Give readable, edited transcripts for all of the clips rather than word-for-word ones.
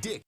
dick.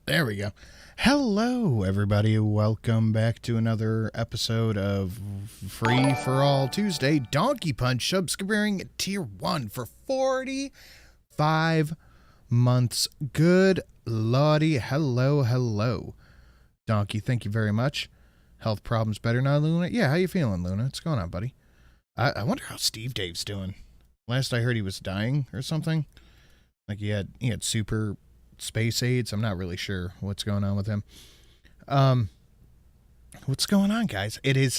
There we go. Hello, everybody. Welcome back to another episode of Free for All Tuesday. Donkey Punch subscribing Tier 1 for 45 months. Good lordy. Hello. Donkey, thank you very much. Health problems better now, Luna? Yeah, how you feeling, Luna? What's going on, buddy? I wonder how Steve Dave's doing. Last I heard he was dying or something. Like he had super space aids. I'm not really sure what's going on with him. What's going on, guys? It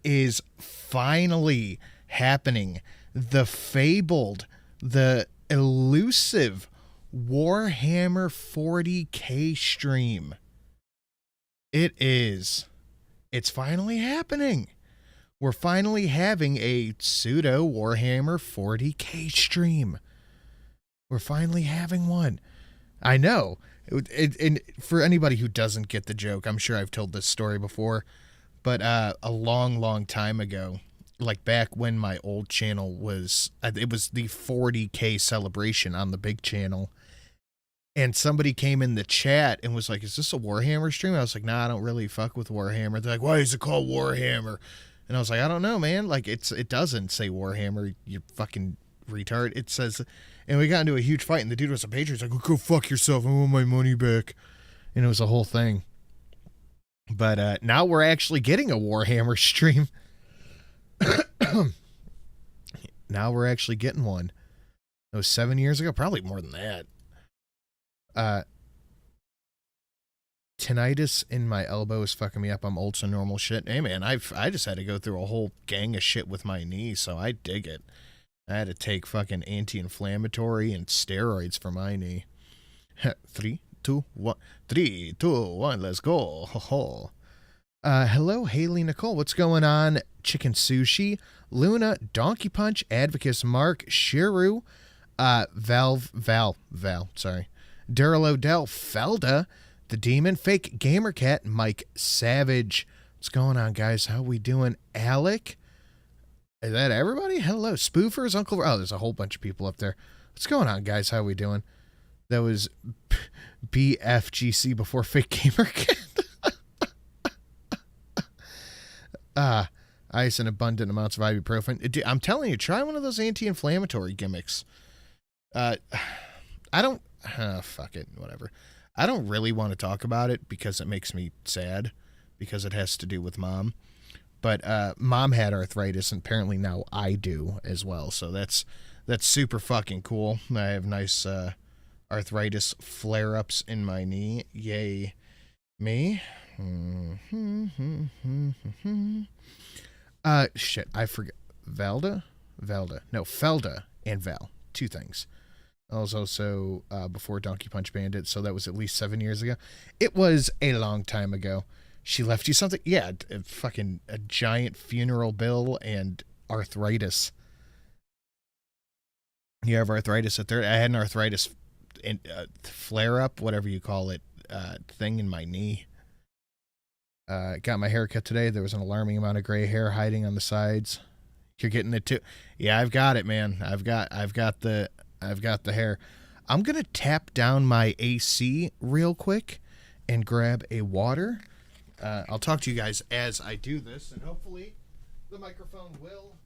is finally happening. The fabled, the elusive Warhammer 40k stream. It's finally happening. We're finally having a pseudo Warhammer 40k stream. We're finally having one. I know. And for anybody who doesn't get the joke, I'm sure I've told this story before, but a long time ago, like back when my old channel was, it was the 40k celebration on the big channel, and somebody came in the chat and was like, is this a Warhammer stream? I was like, nah, I don't really fuck with Warhammer. They're like, why is it called Warhammer? And I was like, I don't know, man. Like, it doesn't say Warhammer, you fucking retard. It says... And we got into a huge fight, and the dude was a patron. He's like, go fuck yourself. I want my money back. And it was a whole thing. But now we're actually getting a Warhammer stream. Now we're actually getting one. That was 7 years ago. Probably more than that. Tinnitus in my elbow is fucking me up. I'm old, so normal shit. Hey, man, I just had to go through a whole gang of shit with my knee, so I dig it. I had to take fucking anti-inflammatory and steroids for my knee. 3, 2, 1. 3, 2, 1, let's go. Hello, Haley Nicole. What's going on? Chicken Sushi, Luna, Donkey Punch, Advocus Mark, Shiru, Val, sorry. Durlo Del, Felda, The Demon, Fake Gamer Cat, Mike Savage. What's going on, guys? How we doing? Alec? Is that everybody? Hello, Spoofers, Uncle... Oh, there's a whole bunch of people up there. What's going on, guys? How we doing? That was BFGC before Fake Gamer Cat. ice, and abundant amounts of ibuprofen. I'm telling you, try one of those anti-inflammatory gimmicks. I don't... fuck it, whatever. I don't really want to talk about it because it makes me sad, because it has to do with Mom. But Mom had arthritis, and apparently now I do as well. So that's super fucking cool. I have nice arthritis flare-ups in my knee. Yay me. Shit, I forgot. Velda? No, Felda and Val. Two things. I was also before Donkey Punch Bandit, so that was at least 7 years ago. It was a long time ago. She left you something? Yeah, fucking a giant funeral bill and arthritis. You have arthritis at 30. I had an arthritis flare-up, whatever you call it, thing in my knee. Got my hair cut today. There was an alarming amount of gray hair hiding on the sides. You're getting it too? Yeah, I've got it, man. I've got the hair. I'm gonna tap down my AC real quick and grab a water. I'll talk to you guys as I do this, and hopefully the microphone will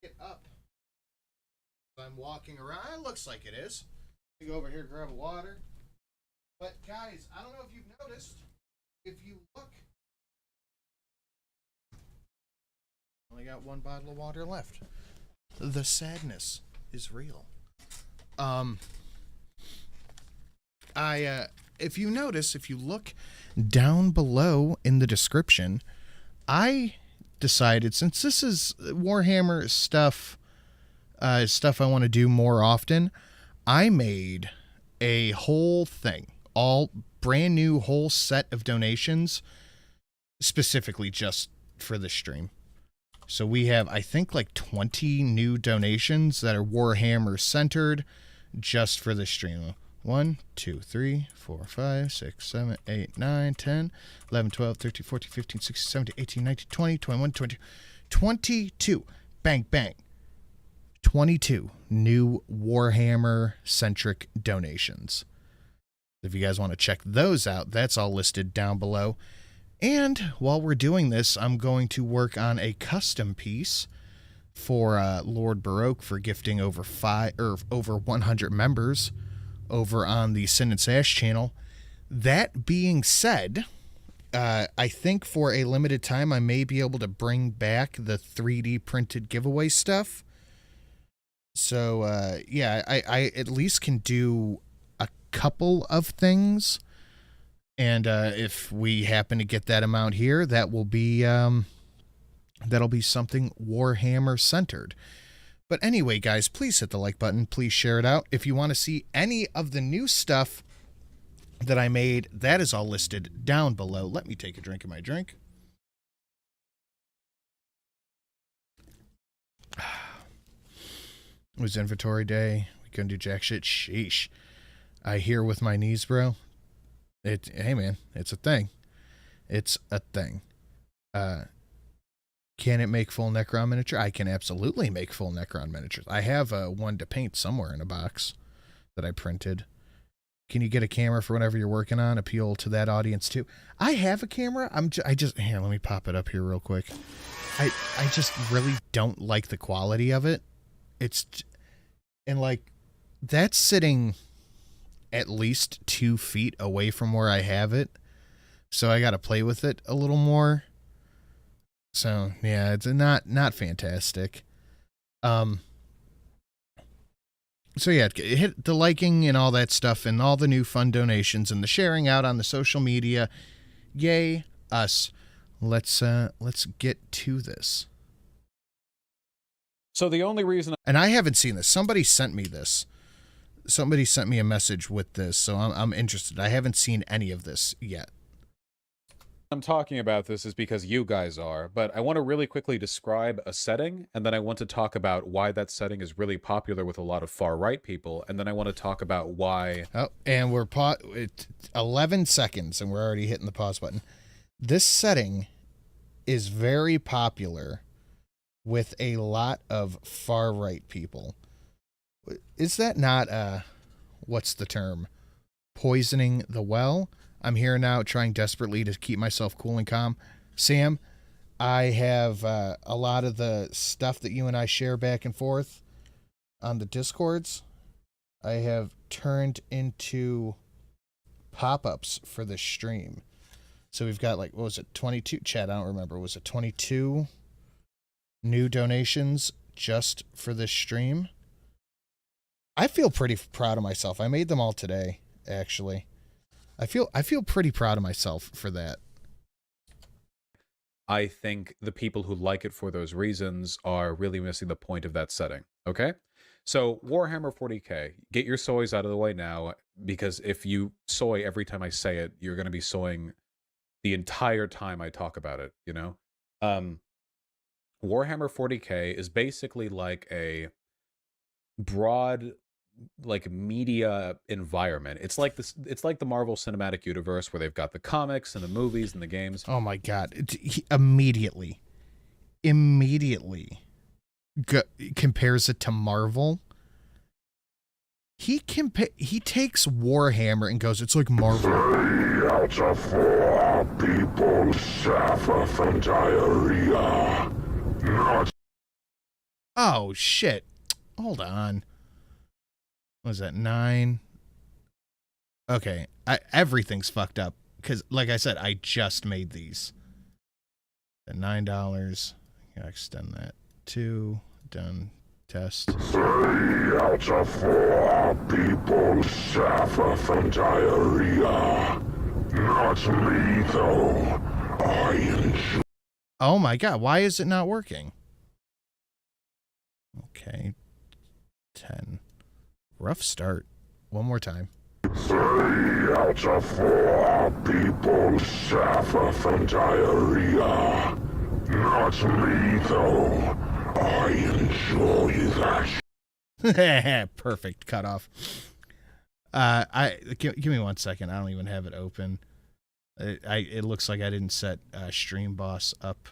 get up. I'm walking around. It looks like it is. Let me go over here, grab a water. But guys, I don't know if you've noticed. If you look, only got one bottle of water left. The sadness is real. If you notice, if you look down below in the description, I decided, since this is Warhammer stuff, stuff I want to do more often, I made a whole thing, all brand new whole set of donations, specifically just for this stream. So we have, I think, like 20 new donations that are Warhammer centered just for this stream. 1, 2, 3, 4, 5, 6, 7, 8, 9, 10, 11, 12, 13, 14, 15, 16, 17, 18, 19, 20, 21, 22. 22. Bang, bang. 22 new Warhammer-centric donations. If you guys want to check those out, that's all listed down below. And while we're doing this, I'm going to work on a custom piece for Lord Baroque for gifting over 100 members over on the Sin and Sash channel. That being said, I think for a limited time I may be able to bring back the 3D printed giveaway stuff. So yeah, I at least can do a couple of things, and if we happen to get that amount here, that will be that'll be something Warhammer centered. But anyway, guys, please hit the like button. Please share it out. If you want to see any of the new stuff that I made, that is all listed down below. Let me take a drink of my drink. It was inventory day. We couldn't do jack shit. Sheesh. I hear with my knees, bro. Hey, man, it's a thing. It's a thing. Can it make full Necron miniature? I can absolutely make full Necron miniatures. I have one to paint somewhere in a box that I printed. Can you get a camera for whenever you're working on? Appeal to that audience too. I have a camera. Here, let me pop it up here real quick. I just really don't like the quality of it. And like, that's sitting at least 2 feet away from where I have it. So I got to play with it a little more. So yeah, it's not fantastic. So yeah, hit the liking and all that stuff and all the new fun donations and the sharing out on the social media. Yay us. Let's get to this. So the only reason, and I haven't seen this. Somebody sent me this. Somebody sent me a message with this, so I'm interested. I haven't seen any of this yet. I'm talking about this is because you guys are, but I want to really quickly describe a setting, and then I want to talk about why that setting is really popular with a lot of far-right people, and then I want to talk about why... Oh, and we're 11 seconds, and we're already hitting the pause button. This setting is very popular with a lot of far-right people. Is that not, what's the term? Poisoning the well? I'm here now trying desperately to keep myself cool and calm. Sam, I have a lot of the stuff that you and I share back and forth on the Discords. I have turned into pop-ups for the stream. So we've got, like, what was it, 22? Chat, I don't remember. Was it 22 new donations just for this stream? I feel pretty proud of myself. I made them all today, actually. I feel pretty proud of myself for that. I think the people who like it for those reasons are really missing the point of that setting, okay? So, Warhammer 40k, get your soys out of the way now, because if you soy every time I say it, you're going to be soying the entire time I talk about it, you know? Warhammer 40k is basically like a broad, like, media environment. It's like this. It's like the Marvel Cinematic Universe, where they've got the comics and the movies and the games. Oh my god! He immediately compares it to Marvel. He takes Warhammer and goes, it's like Marvel. 3 out of 4 people suffer from diarrhea. Not Oh shit! Hold on. What was that, 9? Okay, everything's fucked up because, like I said, I just made these. At $9, gotta extend that. 2 done. Test. 3 out of 4 people suffer from diarrhea. Not me, though. I enjoy. Oh my god, why is it not working? Okay. 10. Rough start. One more time. 3 out of 4 people suffer from diarrhea. Not me, though. I enjoy that. Perfect cutoff. Give me 1 second. I don't even have it open. It looks like I didn't set Stream Boss up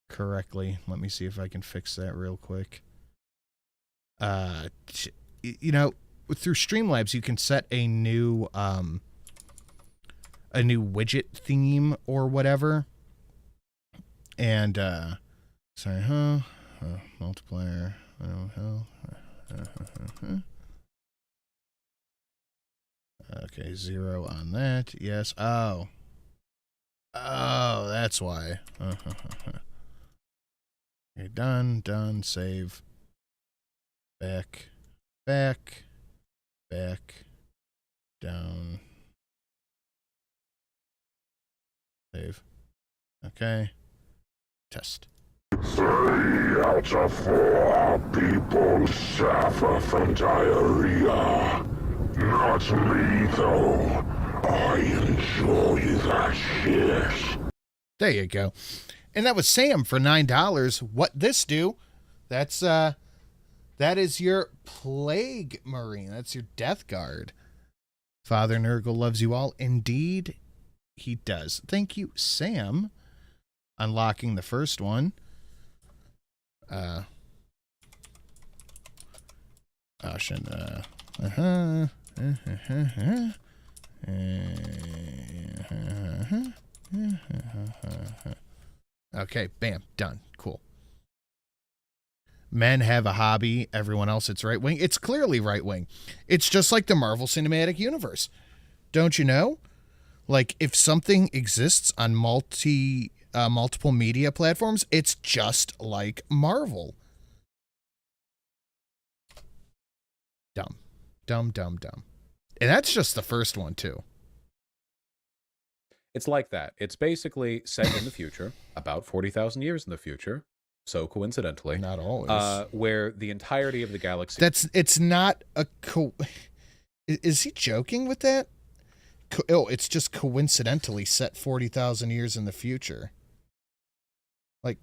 correctly. Let me see if I can fix that real quick. You know, through Streamlabs, you can set a new widget theme or whatever. And multiplier. Okay, 0 on that. Yes. Oh, that's why. Okay, done. Save. Back, down, save. Okay, test. 3 out of 4 people suffer from diarrhea. Not me, though. I enjoy that shit. There you go. And that was Sam for $9. What this do? That is your Plague Marine. That's your Death Guard. Father Nurgle loves you all. Indeed, he does. Thank you, Sam. Unlocking the first one. Okay, bam, done. Cool. Men have a hobby, everyone else it's right wing. It's clearly right wing. It's just like the Marvel Cinematic Universe. Don't you know? Like, if something exists on multiple media platforms, it's just like Marvel. Dumb. And that's just the first one, too. It's like that. It's basically set in the future, about 40,000 years in the future. So coincidentally, Not always. where the entirety of the galaxy. It's not a Is he joking with that? It's just coincidentally set 40,000 years in the future. Like,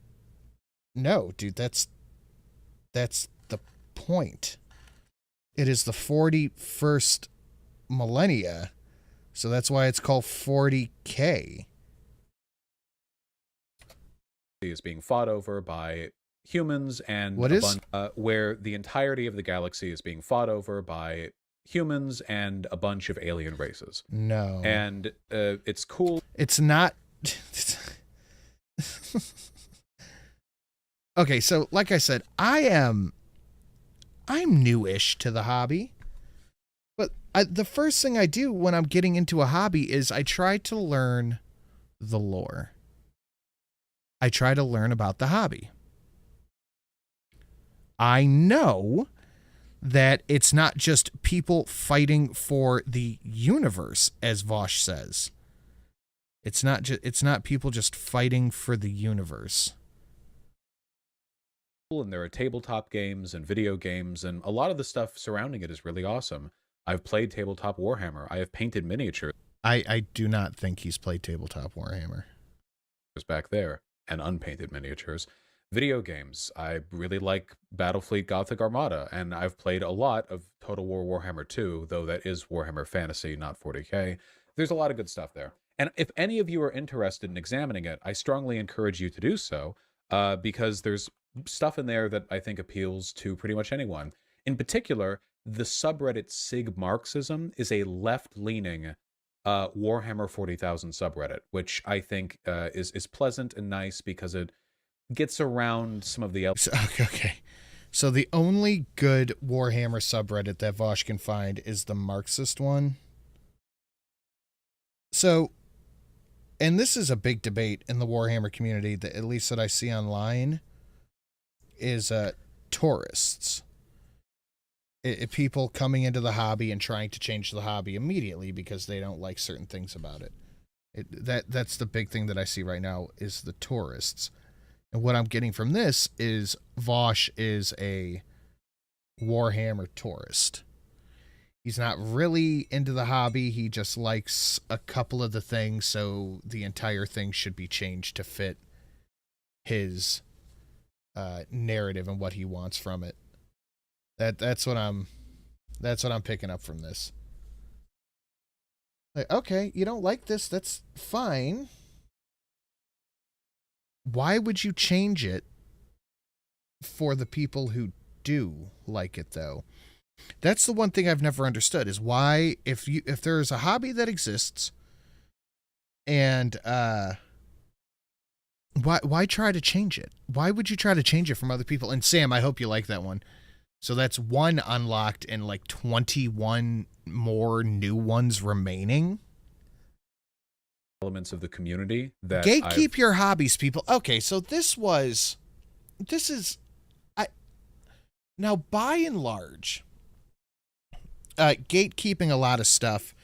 no, dude, that's the point. It is the 41st millennia, so that's why it's called 40k. Is being fought over by humans and where the entirety of the galaxy is being fought over by humans and a bunch of alien races. No. And it's cool. It's not. Okay, so like I said, I'm newish to the hobby. But the first thing I do when I'm getting into a hobby is I try to learn the lore. I try to learn about the hobby. I know that it's not just people fighting for the universe, as Vaush says. It's not people just fighting for the universe. And there are tabletop games and video games, and a lot of the stuff surrounding it is really awesome. I've played tabletop Warhammer. I have painted miniatures. I do not think he's played tabletop Warhammer. Back there, and unpainted miniatures. Video games. I really like Battlefleet Gothic Armada, and I've played a lot of Total War Warhammer 2, though that is Warhammer Fantasy, not 40k. There's a lot of good stuff there. And if any of you are interested in examining it, I strongly encourage you to do so, because there's stuff in there that I think appeals to pretty much anyone. In particular, the subreddit Sig Marxism is a left-leaning Warhammer 40,000 subreddit, which I think is pleasant and nice because it gets around some of the... Okay. So the only good Warhammer subreddit that Vaush can find is the Marxist one. So, and this is a big debate in the Warhammer community, that at least that I see online, is tourists. People coming into the hobby and trying to change the hobby immediately because they don't like certain things about it. That's the big thing that I see right now is the tourists. And what I'm getting from this is Vaush is a Warhammer tourist. He's not really into the hobby. He just likes a couple of the things, so the entire thing should be changed to fit his narrative and what he wants from it. That's what I'm picking up from this. Like, okay, you don't like this, that's fine. Why would you change it for the people who do like it, though? That's the one thing I've never understood, is why, if there's a hobby that exists, and why try to change it? Why would you try to change it from other people? And Sam, I hope you like that one. So that's one unlocked and like 21 more new ones remaining. Elements of the community that gatekeep your hobbies, people. Okay, so now by and large, gatekeeping a lot of stuff,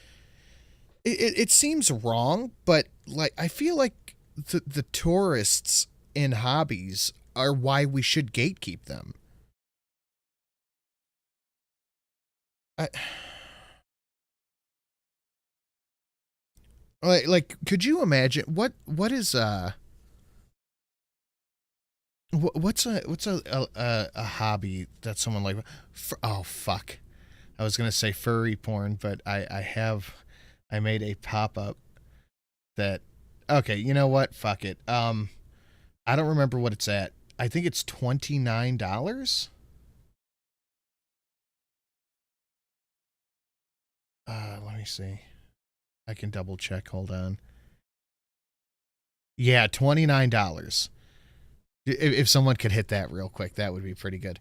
it seems wrong, but like I feel like the tourists in hobbies are why we should gatekeep them. Like, could you imagine what's a hobby that someone like, oh fuck, I was gonna say furry porn, but I made a pop-up that, okay, you know what, fuck it, I don't remember what it's at. I think it's $29. Let me see. I can double check. Hold on. Yeah, $29. If someone could hit that real quick, that would be pretty good.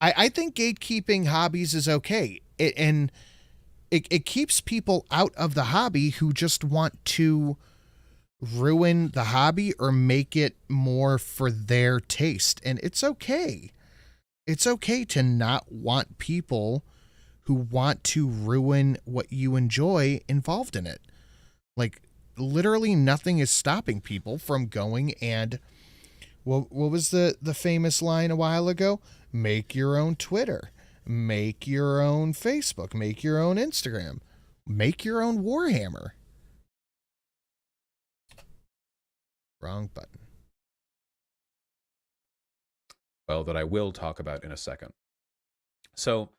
I think gatekeeping hobbies is okay. It keeps people out of the hobby who just want to ruin the hobby or make it more for their taste. And it's okay. It's okay to not want people who want to ruin what you enjoy involved in it. Like, literally nothing is stopping people from going and, what was the famous line a while ago? Make your own Twitter, make your own Facebook, make your own Instagram, make your own Warhammer. Wrong button. Well, that I will talk about in a second. So,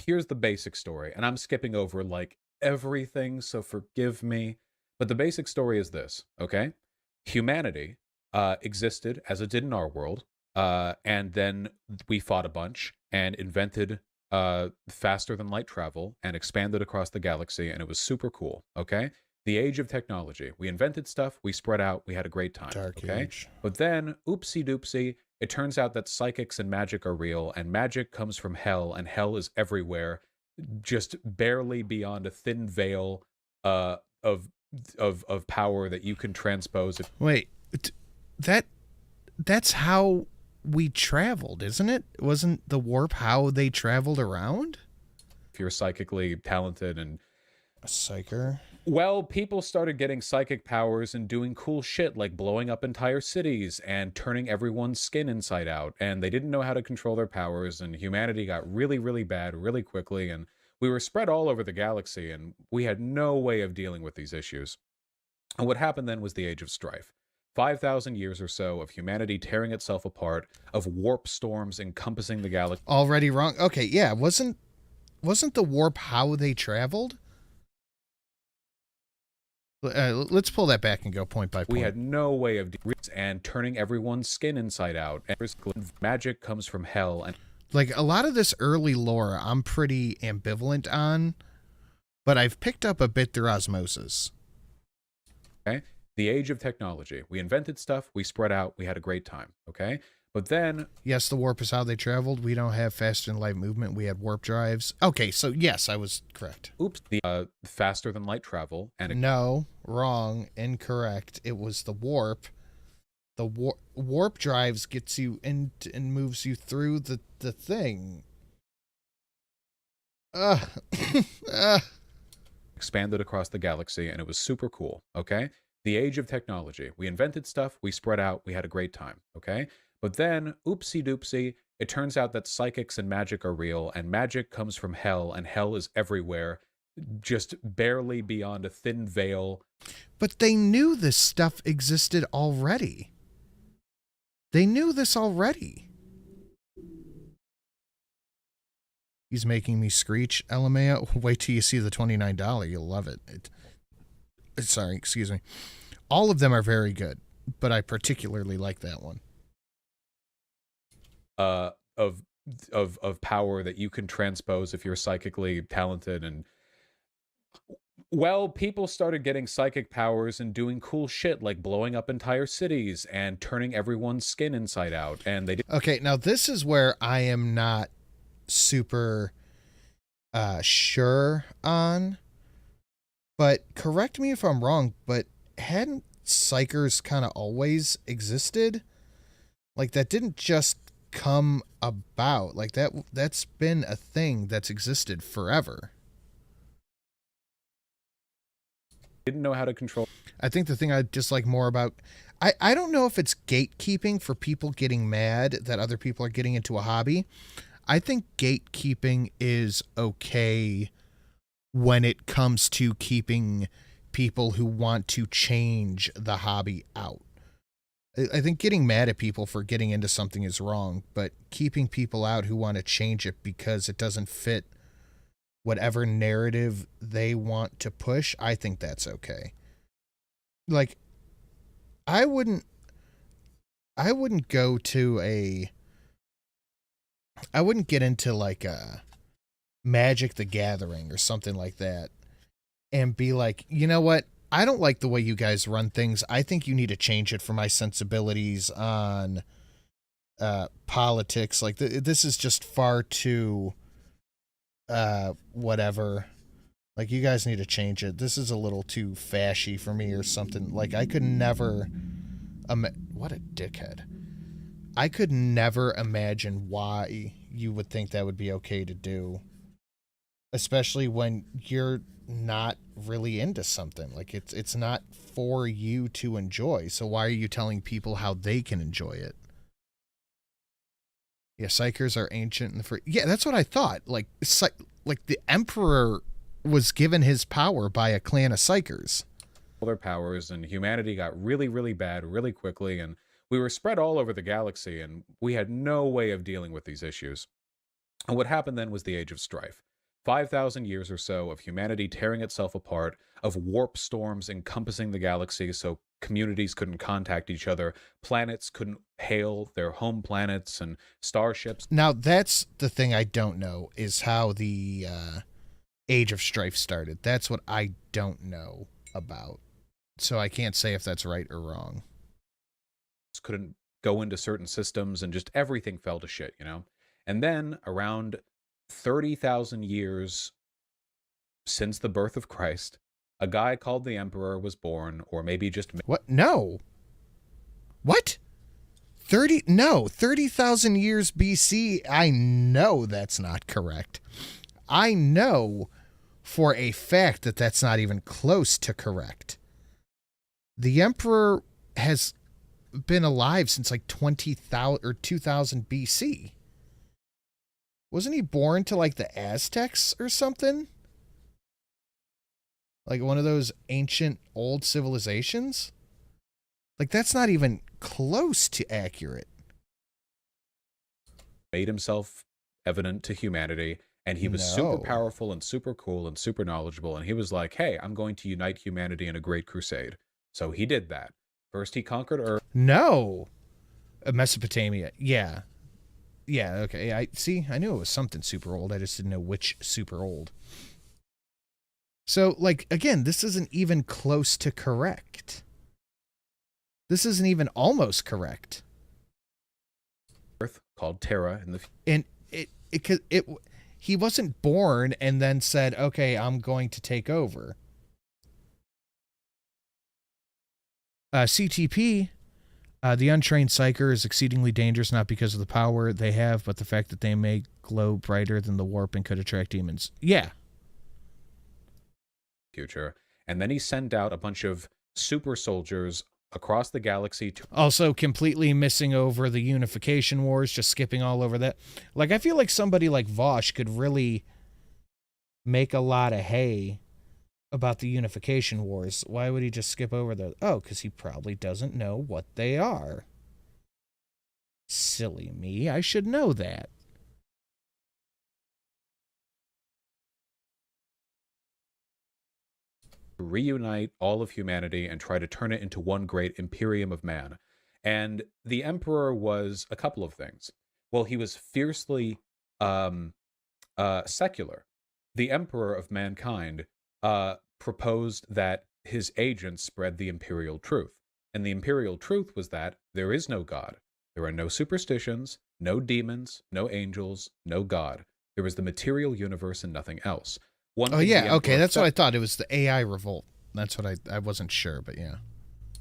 here's the basic story, and I'm skipping over like everything, so forgive me. But the basic story is this, okay? Humanity existed as it did in our world, and then we fought a bunch and invented faster than light travel and expanded across the galaxy, and it was super cool, okay? The age of technology. We invented stuff, we spread out, we had a great time, Dark okay? age. But then, oopsie doopsie, it turns out that psychics and magic are real, and magic comes from hell, and hell is everywhere, just barely beyond a thin veil uh, of of power that you can transpose Wait, that that's how we traveled, isn't it? Wasn't the warp how they traveled around? if you're psychically talented. And A psyker. well, people started getting psychic powers and doing cool shit like blowing up entire cities and turning everyone's skin inside out. And they didn't know how to control their powers, and humanity got really, really bad really quickly. And we were spread all over the galaxy, and we had no way of dealing with these issues. And what happened then was the Age of Strife. 5,000 years or so of humanity tearing itself apart, of warp storms encompassing the galaxy. Already wrong. Okay, yeah, wasn't the warp how they traveled? Let's pull that back and go point by point. We had no way of and turning everyone's skin inside out. And magic comes from hell. And like a lot of this early lore, I'm pretty ambivalent on, but I've picked up a bit through osmosis. okay, the age of technology. We invented stuff. We spread out. We had a great time. Okay, but then Yes, the warp is how they traveled. We don't have faster than light movement. We had warp drives. Okay, so yes, I was correct. oops, the faster than light travel and No, wrong, incorrect. It was the warp. The warp drives gets you in and moves you through the thing. expanded across the galaxy, and it was super cool. Okay, the age of technology. We invented stuff. We spread out. We had a great time. Okay, but then oopsie doopsie, it turns out that psychics and magic are real, and magic comes from hell, and hell is everywhere, just barely beyond a thin veil. But they knew this stuff existed already. They knew this already. He's making me screech, LMAO. Wait till you see the $29. You'll love it. Sorry, excuse me. All of them are very good, but I particularly like that one. Of power that you can transpose if you're psychically talented. And well, people started getting psychic powers and doing cool shit like blowing up entire cities and turning everyone's skin inside out. And they did. Okay, now this is where I am not super sure on, but correct me if I'm wrong, but hadn't psychers kind of always existed? Like that didn't just come about. Like that's been a thing that's existed forever. Didn't know how to control. I think the thing I dislike more about I don't know if it's gatekeeping for people getting mad that other people are getting into a hobby. I think gatekeeping is okay when it comes to keeping people who want to change the hobby out. I think getting mad at people for getting into something is wrong, but keeping people out who want to change it because it doesn't fit whatever narrative they want to push, I think that's okay. Like, I wouldn't go to I wouldn't get into like a Magic the Gathering or something like that and be like, you know what? I don't like the way you guys run things. I think you need to change it for my sensibilities on politics. Like this is just far too whatever. Like you guys need to change it. This is a little too fashy for me or something. Like I could never what a dickhead. I could never imagine why you would think that would be okay to do. Especially when you're not really into something. Like it's not for you to enjoy. So why are you telling people how they can enjoy it? Yeah, psychers are ancient and free. Yeah, that's what I thought. Like the emperor was given his power by a clan of psychers. Their powers, and humanity got really, really bad really quickly, and we were spread all over the galaxy, and we had no way of dealing with these issues. And what happened then was the Age of Strife. 5,000 years or so of humanity tearing itself apart, of warp storms encompassing the galaxy so communities couldn't contact each other, planets couldn't hail their home planets, and starships. Now, that's the thing I don't know, is how the Age of Strife started. That's what I don't know about. So I can't say if that's right or wrong. Couldn't go into certain systems, and just everything fell to shit, you know? And then around 30,000 years since the birth of Christ, a guy called the Emperor was born, or maybe just... What? No. What? 30,000 years BC. I know that's not correct. I know for a fact that that's not even close to correct. The Emperor has been alive since like 20,000 or 2000 BC. Wasn't he born to like the Aztecs or something? Like one of those ancient old civilizations? Like that's not even close to accurate. Made himself evident to humanity, and he was super No. powerful and super cool and super knowledgeable, and he was like, hey, I'm going to unite humanity in a great crusade. So he did that. First he conquered Earth. No. Mesopotamia. Yeah. Yeah, okay. I knew it was something super old. I just didn't know which super old. So, like, again, this isn't even close to correct. This isn't even almost correct. Earth called Terra in the And he wasn't born and then said, okay, I'm going to take over. CTP, the untrained psyker is exceedingly dangerous, not because of the power they have, but the fact that they may glow brighter than the warp and could attract demons. Yeah. future. And then he sent out a bunch of super soldiers across the galaxy to... Also completely missing over the unification wars, just skipping all over that. Like, I feel like somebody like Vaush could really make a lot of hay about the unification wars. Why would he just skip over those? Oh, because he probably doesn't know what they are. Silly me, I should know that. reunite all of humanity and try to turn it into one great Imperium of man. And the Emperor was a couple of things. Well, he was fiercely secular. The Emperor of mankind proposed that his agents spread the imperial truth. And the imperial truth was that there is no God. There are no superstitions, no demons, no angels, no God. There is the material universe and nothing else. Oh, yeah, okay, that's what I thought. It was the AI revolt. That's what I wasn't sure, but yeah.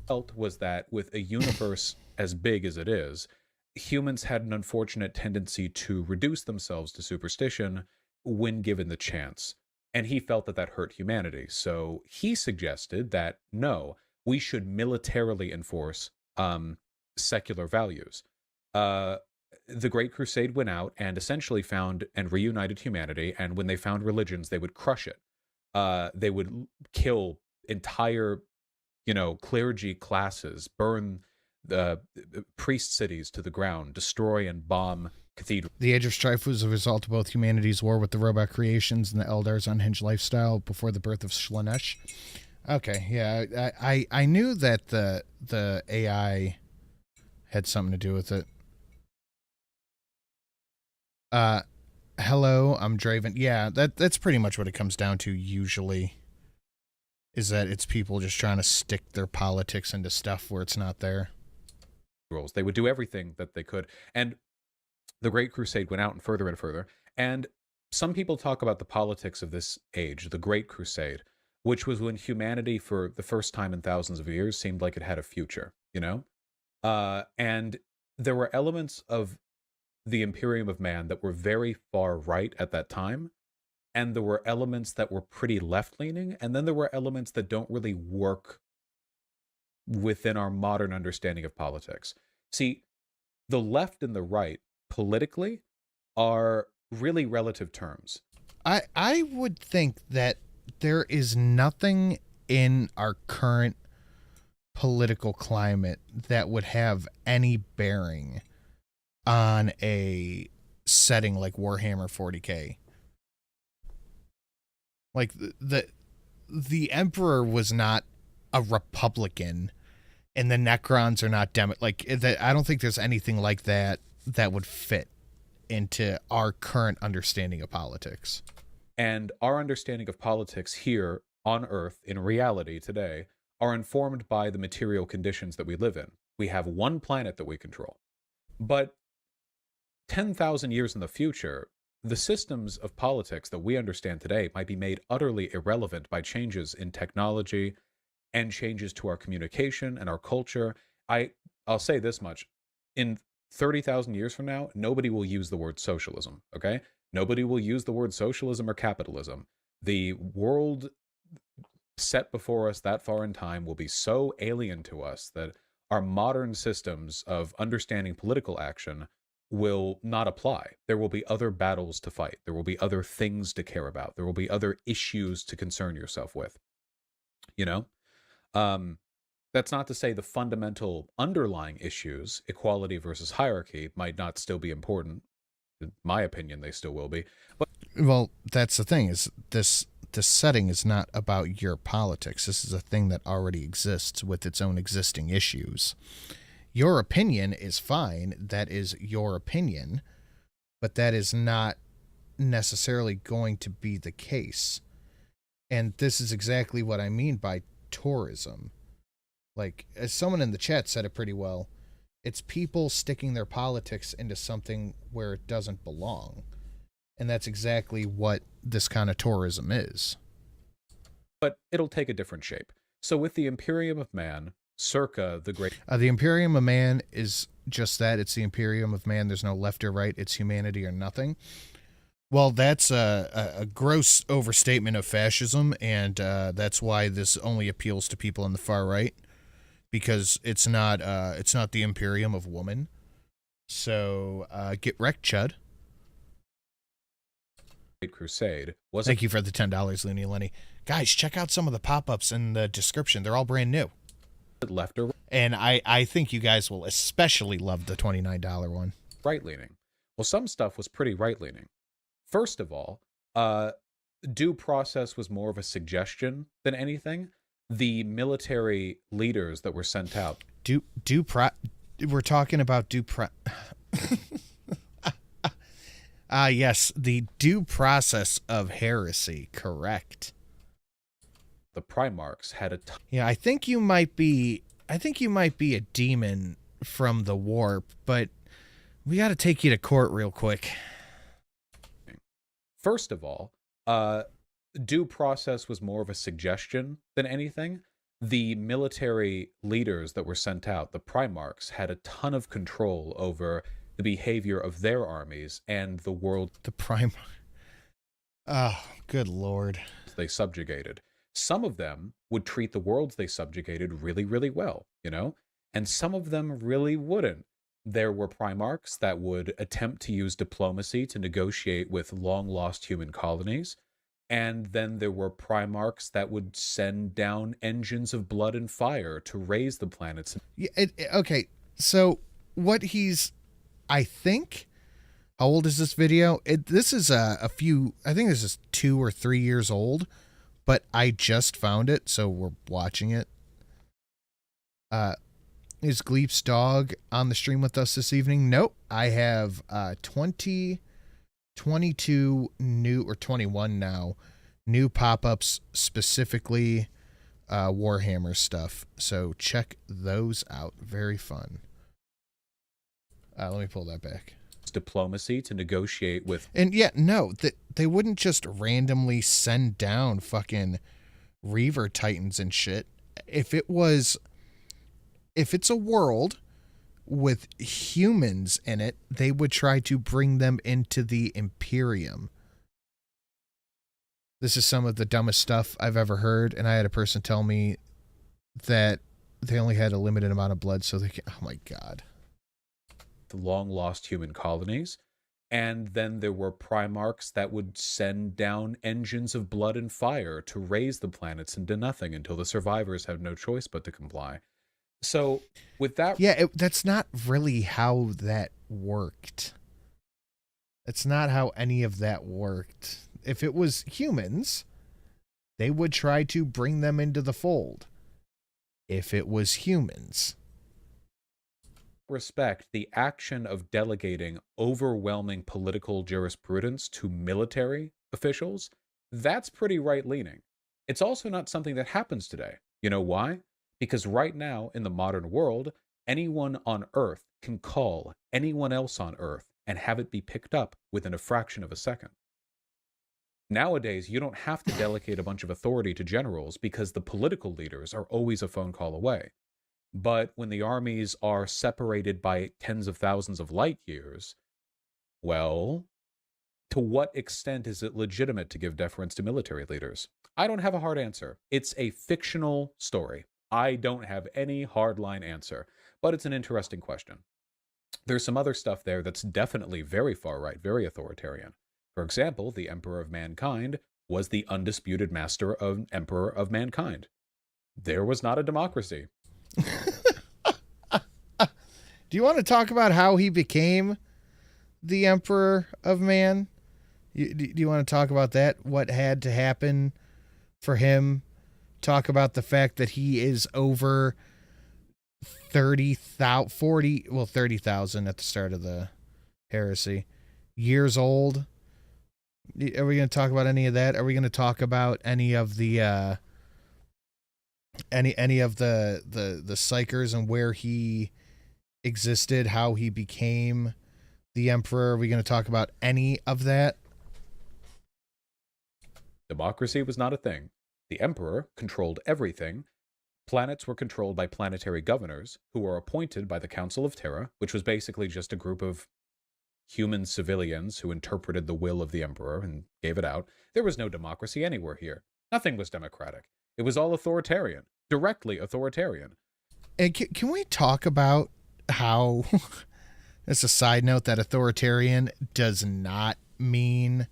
Felt was that with a universe as big as it is, humans had an unfortunate tendency to reduce themselves to superstition when given the chance. And he felt that that hurt humanity. So he suggested that, no, we should militarily enforce secular values. The Great Crusade went out and essentially found and reunited humanity, and when they found religions, they would crush it. They would kill entire, clergy classes, burn the priest cities to the ground, destroy and bomb cathedrals. The Age of Strife was a result of both humanity's war with the robot creations and the Eldar's unhinged lifestyle before the birth of Slanesh. Okay, yeah, I knew that the AI had something to do with it. Hello, I'm Draven. Yeah, that's pretty much what it comes down to usually, is that it's people just trying to stick their politics into stuff where it's not there. They would do everything that they could. And the Great Crusade went out and further. And some people talk about the politics of this age, the Great Crusade, which was when humanity, for the first time in thousands of years, seemed like it had a future, And there were elements of the Imperium of Man that were very far right at that time, and there were elements that were pretty left-leaning, and then there were elements that don't really work within our modern understanding of politics. See, the left and the right, politically, are really relative terms. I would think that there is nothing in our current political climate that would have any bearing on a setting like Warhammer 40k. Like the Emperor was not a Republican, and the Necrons are not I don't think there's anything like that that would fit into our current understanding of politics. And our understanding of politics here on Earth, in reality today, are informed by the material conditions that we live in. We have one planet that we control. But 10,000 years in the future, the systems of politics that we understand today might be made utterly irrelevant by changes in technology and changes to our communication and our culture. I'll say this much. In 30,000 years from now, nobody will use the word socialism, okay? Nobody will use the word socialism or capitalism. The world set before us that far in time will be so alien to us that our modern systems of understanding political action will not apply. There will be other battles to fight. There will be other things to care about. There will be other issues to concern yourself with. You know? That's not to say the fundamental underlying issues, equality versus hierarchy, might not still be important. In my opinion, they still will be. But Well, that's the thing, is this setting is not about your politics. This is a thing that already exists with its own existing issues. Your opinion is fine. That is your opinion. But that is not necessarily going to be the case. And this is exactly what I mean by tourism. Like, as someone in the chat said it pretty well, it's people sticking their politics into something where it doesn't belong. And that's exactly what this kind of tourism is. but it'll take a different shape. So with the Imperium of Man, circa the Great The Imperium of Man is just that. It's the Imperium of Man. There's no left or right. It's humanity or nothing. Well, that's a gross overstatement of fascism, and that's why this only appeals to people on the far right, because it's not the Imperium of Woman. So get wrecked, Chud. Crusade was Thank you for the $10, Looney Lenny. Guys, check out some of the pop-ups in the description. They're all brand new. left or And I think you guys will especially love the $29 one. right-leaning. Well, some stuff was pretty right-leaning. First of all, due process was more of a suggestion than anything. The military leaders that were sent out. We're talking about yes, the due process of heresy, correct. The Primarchs had a Yeah, I think you might be a demon from the warp, but we got to take you to court real quick. First of all, due process was more of a suggestion than anything. The military leaders that were sent out, the Primarchs, had a ton of control over the behavior of their armies and the world The Primarch. Oh, good lord. they subjugated. Some of them would treat the worlds they subjugated really, really well, you know? And some of them really wouldn't. There were Primarchs that would attempt to use diplomacy to negotiate with long-lost human colonies. And then there were Primarchs that would send down engines of blood and fire to raise the planets. Yeah, okay, so what I think, how old is this video? This is I think this is 2 or 3 years old, but I just found it, so we're watching it. Is Gleep's dog on the stream with us this evening? Nope. I have 22 new, or 21 now, new pop-ups, specifically Warhammer stuff. So check those out. Very fun. Let me pull that back. Diplomacy to negotiate with. And yeah, no, they wouldn't just randomly send down fucking Reaver Titans and shit. If it's a world with humans in it, they would try to bring them into the Imperium. This is some of the dumbest stuff I've ever heard, and I had a person tell me that they only had a limited amount of blood, so they can, oh my god. The long-lost human colonies. And then there were Primarchs that would send down engines of blood and fire to raise the planets into nothing until the survivors had no choice but to comply. So with that, yeah, that's not really how that worked. That's not how any of that worked. If it was humans, they would try to bring them into the fold. If it was humans. respect, the action of delegating overwhelming political jurisprudence to military officials, that's pretty right-leaning. It's also not something that happens today. You know why? Because right now, in the modern world, anyone on Earth can call anyone else on Earth and have it be picked up within a fraction of a second. Nowadays, you don't have to delegate a bunch of authority to generals because the political leaders are always a phone call away. But when the armies are separated by tens of thousands of light years, well, to what extent is it legitimate to give deference to military leaders? I don't have a hard answer. It's a fictional story. I don't have any hardline answer, but it's an interesting question. There's some other stuff there that's definitely very far right, very authoritarian. For example, the Emperor of Mankind was the undisputed master of Emperor of Mankind. There was not a democracy. Do you want to talk about how he became the Emperor of Man? Do you want to talk about that? What had to happen for him? Talk about the fact that he is over 30,000 at the start of the heresy years old. Are we going to talk about any of that? Are we going to talk about any of the any of the psychers and where he existed, how he became the emperor? Are we going to talk about any of that? Democracy was not a thing. The emperor controlled everything. Planets were controlled by planetary governors who were appointed by the Council of Terra, which was basically just a group of human civilians who interpreted the will of the emperor and gave it out. There was no democracy anywhere here. Nothing was democratic. It was all authoritarian, directly authoritarian. And can we talk about how, as a side note, that authoritarian does not mean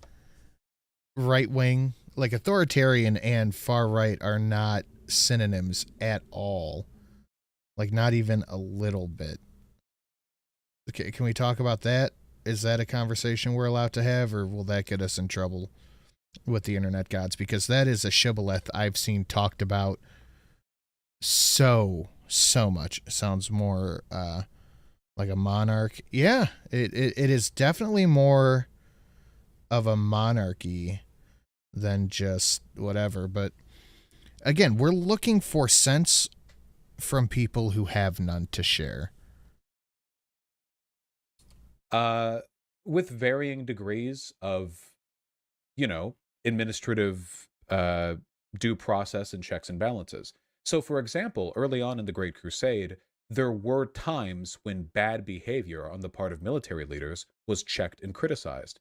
right wing? Like, authoritarian and far right are not synonyms at all. Like, not even a little bit. Okay, can we talk about that? Is that a conversation we're allowed to have, or will that get us in trouble with the internet gods? Because that is a shibboleth I've seen talked about so much. It sounds more like a monarch. Yeah, it is definitely more of a monarchy than just whatever. But again, we're looking for sense from people who have none to share. With varying degrees of, administrative due process and checks and balances. So, for example, early on in the Great Crusade, there were times when bad behavior on the part of military leaders was checked and criticized.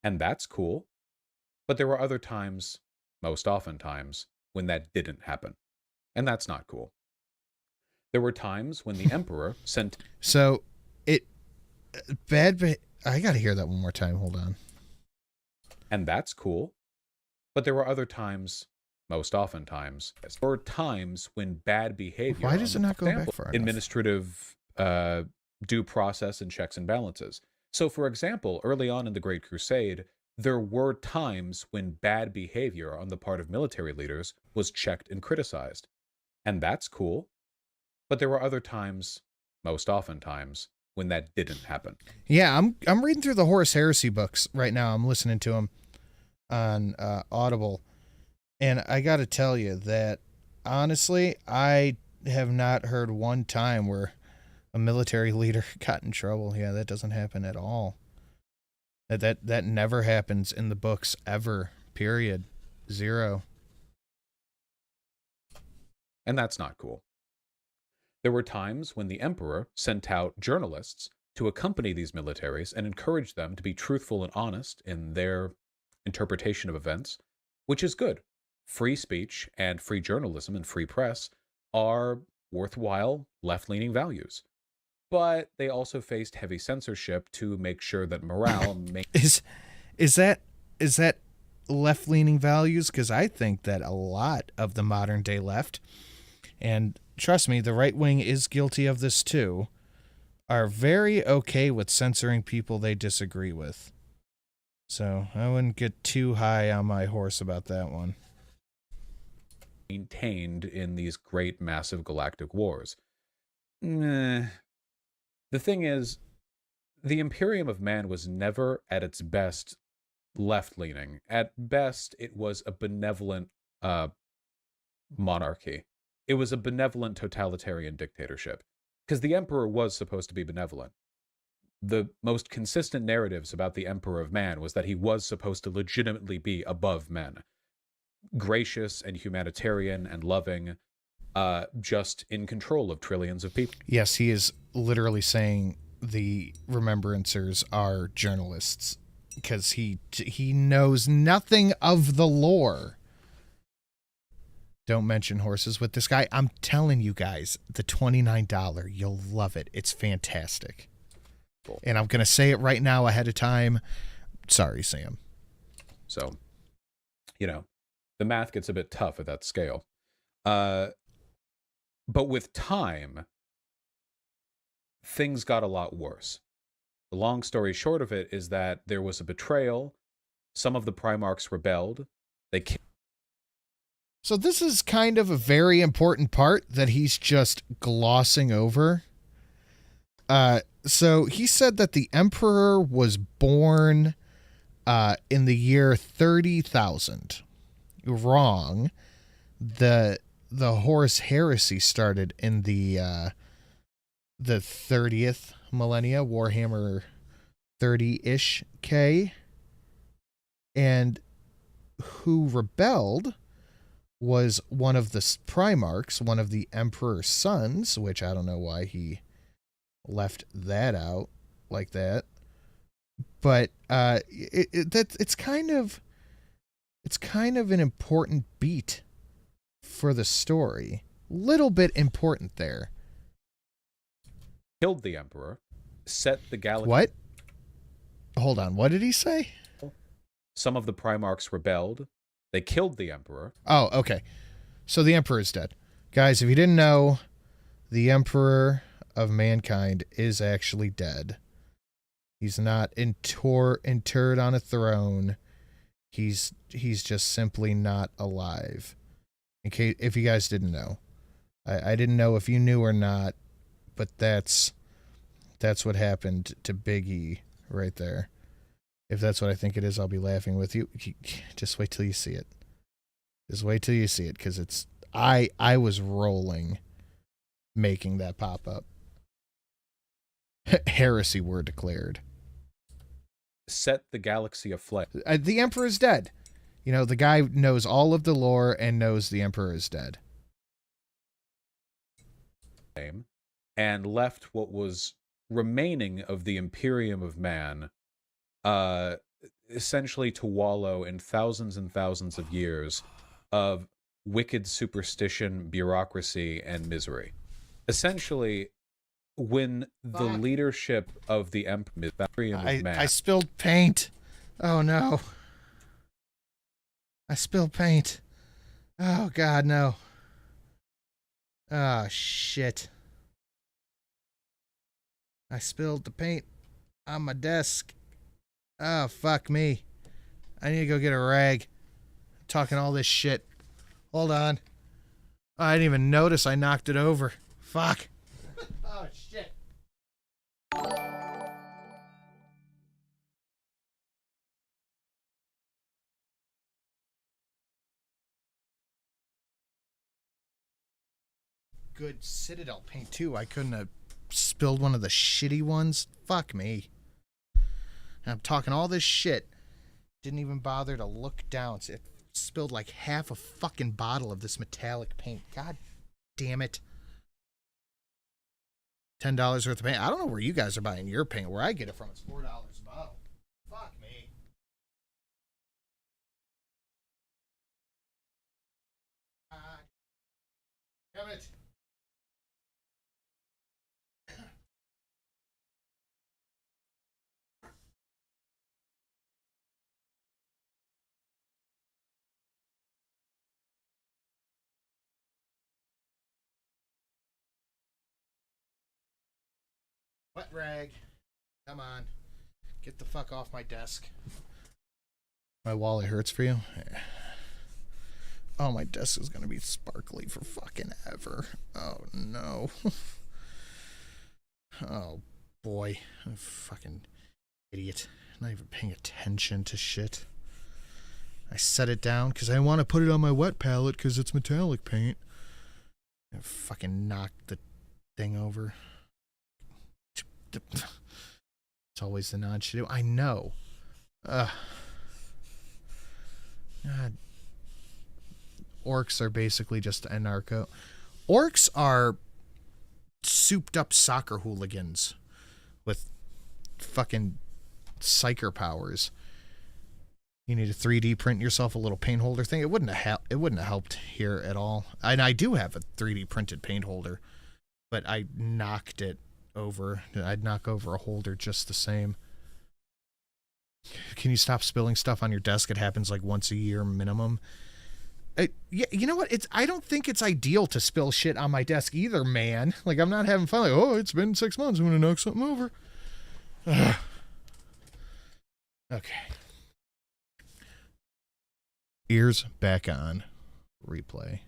And that's cool. But there were other times, most often times, when that didn't happen. And that's not cool. There were times when the emperor sent... So, I gotta hear that one more time. Hold on. And that's cool. But there were other times, most often times, there were times when bad behavior... Why does it not go back far enough? Administrative due process and checks and balances. So, for example, early on in the Great Crusade, there were times when bad behavior on the part of military leaders was checked and criticized. And that's cool. But there were other times, most often times, when that didn't happen. Yeah, I'm reading through the Horus Heresy books right now. I'm listening to them on Audible. And I got to tell you that, honestly, I have not heard one time where a military leader got in trouble. Yeah, that doesn't happen at all. That never happens in the books ever. Period. Zero. And that's not cool. There were times when the emperor sent out journalists to accompany these militaries and encourage them to be truthful and honest in their interpretation of events, which is good. Free speech and free journalism and free press are worthwhile left-leaning values. But they also faced heavy censorship to make sure that morale... Is that left-leaning values? Because I think that a lot of the modern-day left, and trust me, the right wing is guilty of this too, are very okay with censoring people they disagree with. So I wouldn't get too high on my horse about that one. Maintained in these great, massive galactic wars. The thing is, the Imperium of Man was never at its best left-leaning. At best, it was a benevolent monarchy. It was a benevolent totalitarian dictatorship. because the Emperor was supposed to be benevolent. The most consistent narratives about the Emperor of Man was that he was supposed to legitimately be above men, gracious and humanitarian and loving, just in control of trillions of people. Yes, he is literally saying the Remembrancers are journalists because he knows nothing of the lore. Don't mention horses with this guy. I'm telling you guys, the $29, you'll love it. It's fantastic. Cool. And I'm going to say it right now ahead of time. Sorry, Sam. So, you know, the math gets a bit tough at that scale. But with time, things got a lot worse. The long story short of it is that there was a betrayal. Some of the Primarchs rebelled. They So this is kind of a very important part that he's just glossing over. So he said that the Emperor was born in the year 30,000. Wrong. The Horus heresy started in the 30th millennia, Warhammer 30-ish K. And who rebelled was one of the Primarchs, one of the Emperor's sons, which I don't know why he left that out like that. But it's kind of an important beat for the story. Little bit important there. killed the Emperor, set the galaxy... What? Hold on, what did he say? Some of the Primarchs rebelled. They killed the Emperor. Oh, okay. So the Emperor is dead. Guys, if you didn't know, the Emperor of Mankind is actually dead. He's not interred on a throne. He's just simply not alive. In case if you guys didn't know. I didn't know if you knew or not, but that's what happened to Big E right there. If that's what I think it is, I'll be laughing with you. Just wait till you see it. Just wait till you see it, because it's I was rolling making that pop up. Heresy were declared. Set the galaxy aflame. The Emperor is dead. You know, the guy knows all of the lore and knows the Emperor is dead. And left what was remaining of the Imperium of Man essentially to wallow in thousands and thousands of years of wicked superstition, bureaucracy, and misery. Essentially, when the leadership of the Imperium of Man... I spilled paint. Oh, no. I spilled paint. Oh, God, no. Oh, shit. I spilled the paint on my desk. Oh, fuck me. I need to go get a rag. I'm talking all this shit. Hold on. Oh, I didn't even notice I knocked it over. Fuck. Oh, shit. Good Citadel paint, too. I couldn't have spilled one of the shitty ones. Fuck me. I'm talking all this shit. Didn't even bother to look down. It spilled like half a fucking bottle of this metallic paint. God damn it. $10 worth of paint. I don't know where you guys are buying your paint. Where I get it from, it's $4 a bottle. Fuck me. Damn it. Wet rag. Come on. Get the fuck off my desk. My wallet hurts for you? Oh, my desk is going to be sparkly for fucking ever. Oh, no. Oh, boy. I'm a fucking idiot. Not even paying attention to shit. I set it down because I want to put it on my wet palette because it's metallic paint. I fucking knocked the thing over. It's always the nod to do. I know. God. Orcs are basically just anarcho. Orcs are souped up soccer hooligans with fucking psyker powers. You need to 3D print yourself a little paint holder thing. It wouldn't have helped here at all. And I do have a 3D printed paint holder, but I knocked it over. I'd knock over a holder just the same. Can you stop spilling stuff on your desk? It happens like once a year minimum. Yeah, you know what? I don't think it's ideal to spill shit on my desk either, man. Like, I'm not having fun. Like, oh, it's been 6 months. I'm going to knock something over. Ugh. Okay. Ears back on. Replay.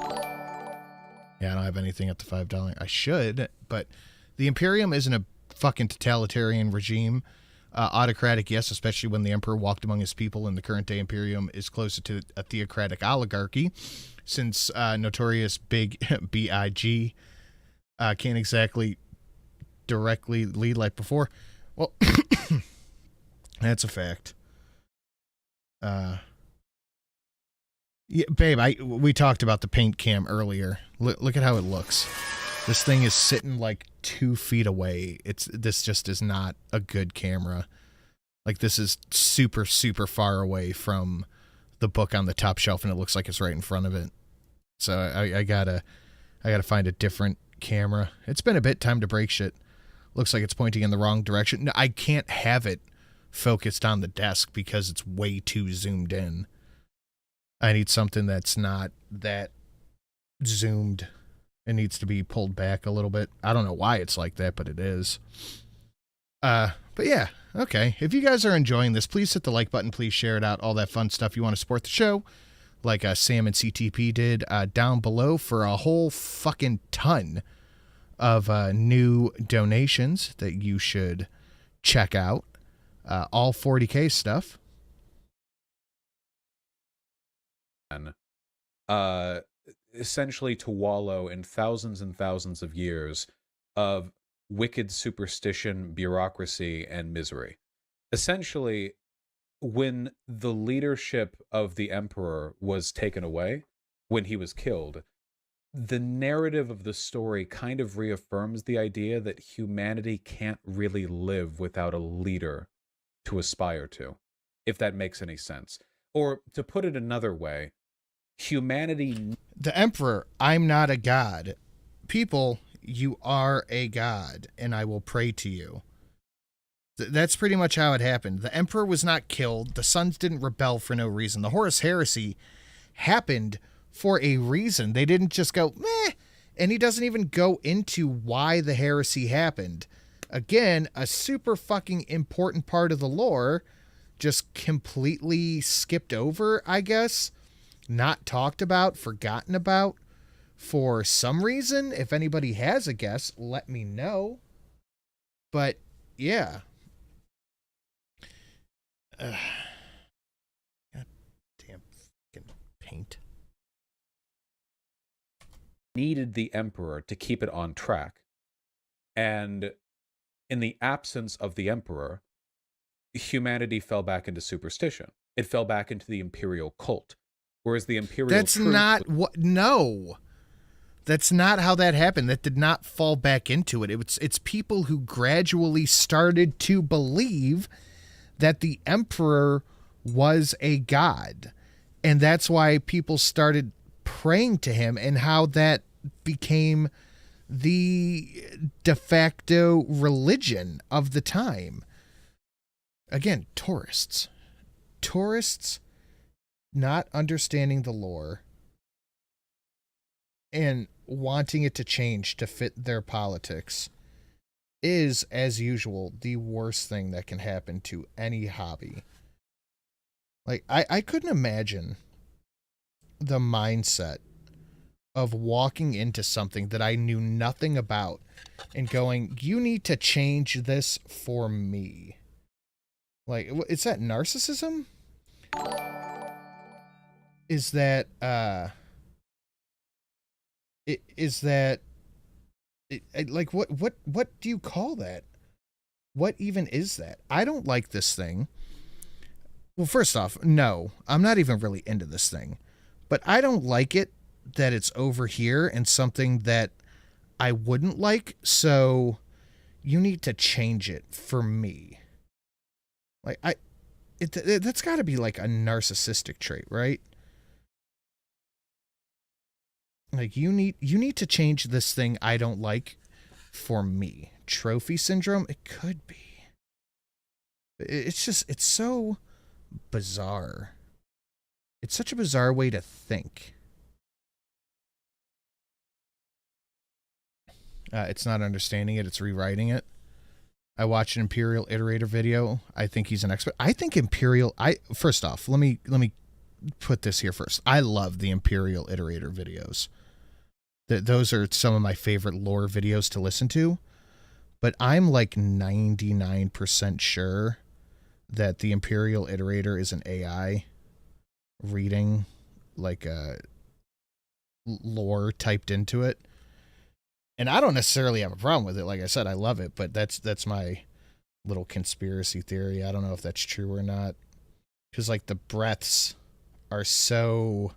Yeah, I don't have anything at the $5. I should, but the Imperium isn't a fucking totalitarian regime. Autocratic, yes, especially when the Emperor walked among his people, and the current day Imperium is closer to a theocratic oligarchy, since notorious big BIG can't exactly directly lead like before. Well, that's a fact. Yeah, babe, we talked about the paint cam earlier. Look at how it looks. This thing is sitting like 2 feet away. This just is not a good camera. Like, this is super, super far away from the book on the top shelf, and it looks like it's right in front of it. So I gotta find a different camera. It's been a bit. Time to break shit. Looks like it's pointing in the wrong direction. No, I can't have it focused on the desk because it's way too zoomed in. I need something that's not that zoomed. It needs to be pulled back a little bit. I don't know why it's like that, but it is. But yeah, okay. If you guys are enjoying this, please hit the like button. Please share it out. All that fun stuff. You want to support the show, like Sam and CTP did down below for a whole fucking ton of new donations that you should check out. All 40k stuff. Essentially to wallow in thousands and thousands of years of wicked superstition, bureaucracy, and misery. Essentially, when the leadership of the emperor was taken away, when he was killed, the narrative of the story kind of reaffirms the idea that humanity can't really live without a leader to aspire to, if that makes any sense. Or to put it another way, humanity... The Emperor, I'm not a god. People, you are a god, and I will pray to you. That's pretty much how it happened. The Emperor was not killed. The sons didn't rebel for no reason. The Horus Heresy happened for a reason. They didn't just go, meh, and he doesn't even go into why the heresy happened. Again, a super fucking important part of the lore, just completely skipped over, I guess. Not talked about, forgotten about for some reason. If anybody has a guess, let me know. But yeah. God damn fucking paint. Needed the emperor to keep it on track. And in the absence of the emperor, humanity fell back into superstition. It fell back into the imperial cult. Whereas the imperial That's not what... No. That's not how that happened. That did not fall back into it. It's people who gradually started to believe that the emperor was a god. And that's why people started praying to him, and how that became the de facto religion of the time. Again, tourists not understanding the lore and wanting it to change to fit their politics is, as usual, the worst thing that can happen to any hobby. Like, I couldn't imagine the mindset of walking into something that I knew nothing about and going, you need to change this for me. Like, is that narcissism? Is that Like, what do you call that? What even is that? I don't like this thing. Well, first off, no, I'm not even really into this thing, but I don't like it that it's over here and something that I wouldn't like. So you need to change it for me. Like that's got to be like a narcissistic trait, right? Like you need to change this thing I don't like for me. Trophy syndrome? It could be. It's so bizarre. It's such a bizarre way to think. It's not understanding it, it's rewriting it. I watched an Imperial Iterator video. I think he's an expert. I think Imperial first off, let me put this here first. I love the Imperial Iterator videos. Those are some of my favorite lore videos to listen to. But I'm like 99% sure that the Imperial Iterator is an AI reading like a lore typed into it. And I don't necessarily have a problem with it. Like I said, I love it, but that's my little conspiracy theory. I don't know if that's true or not. Because like the breaths are so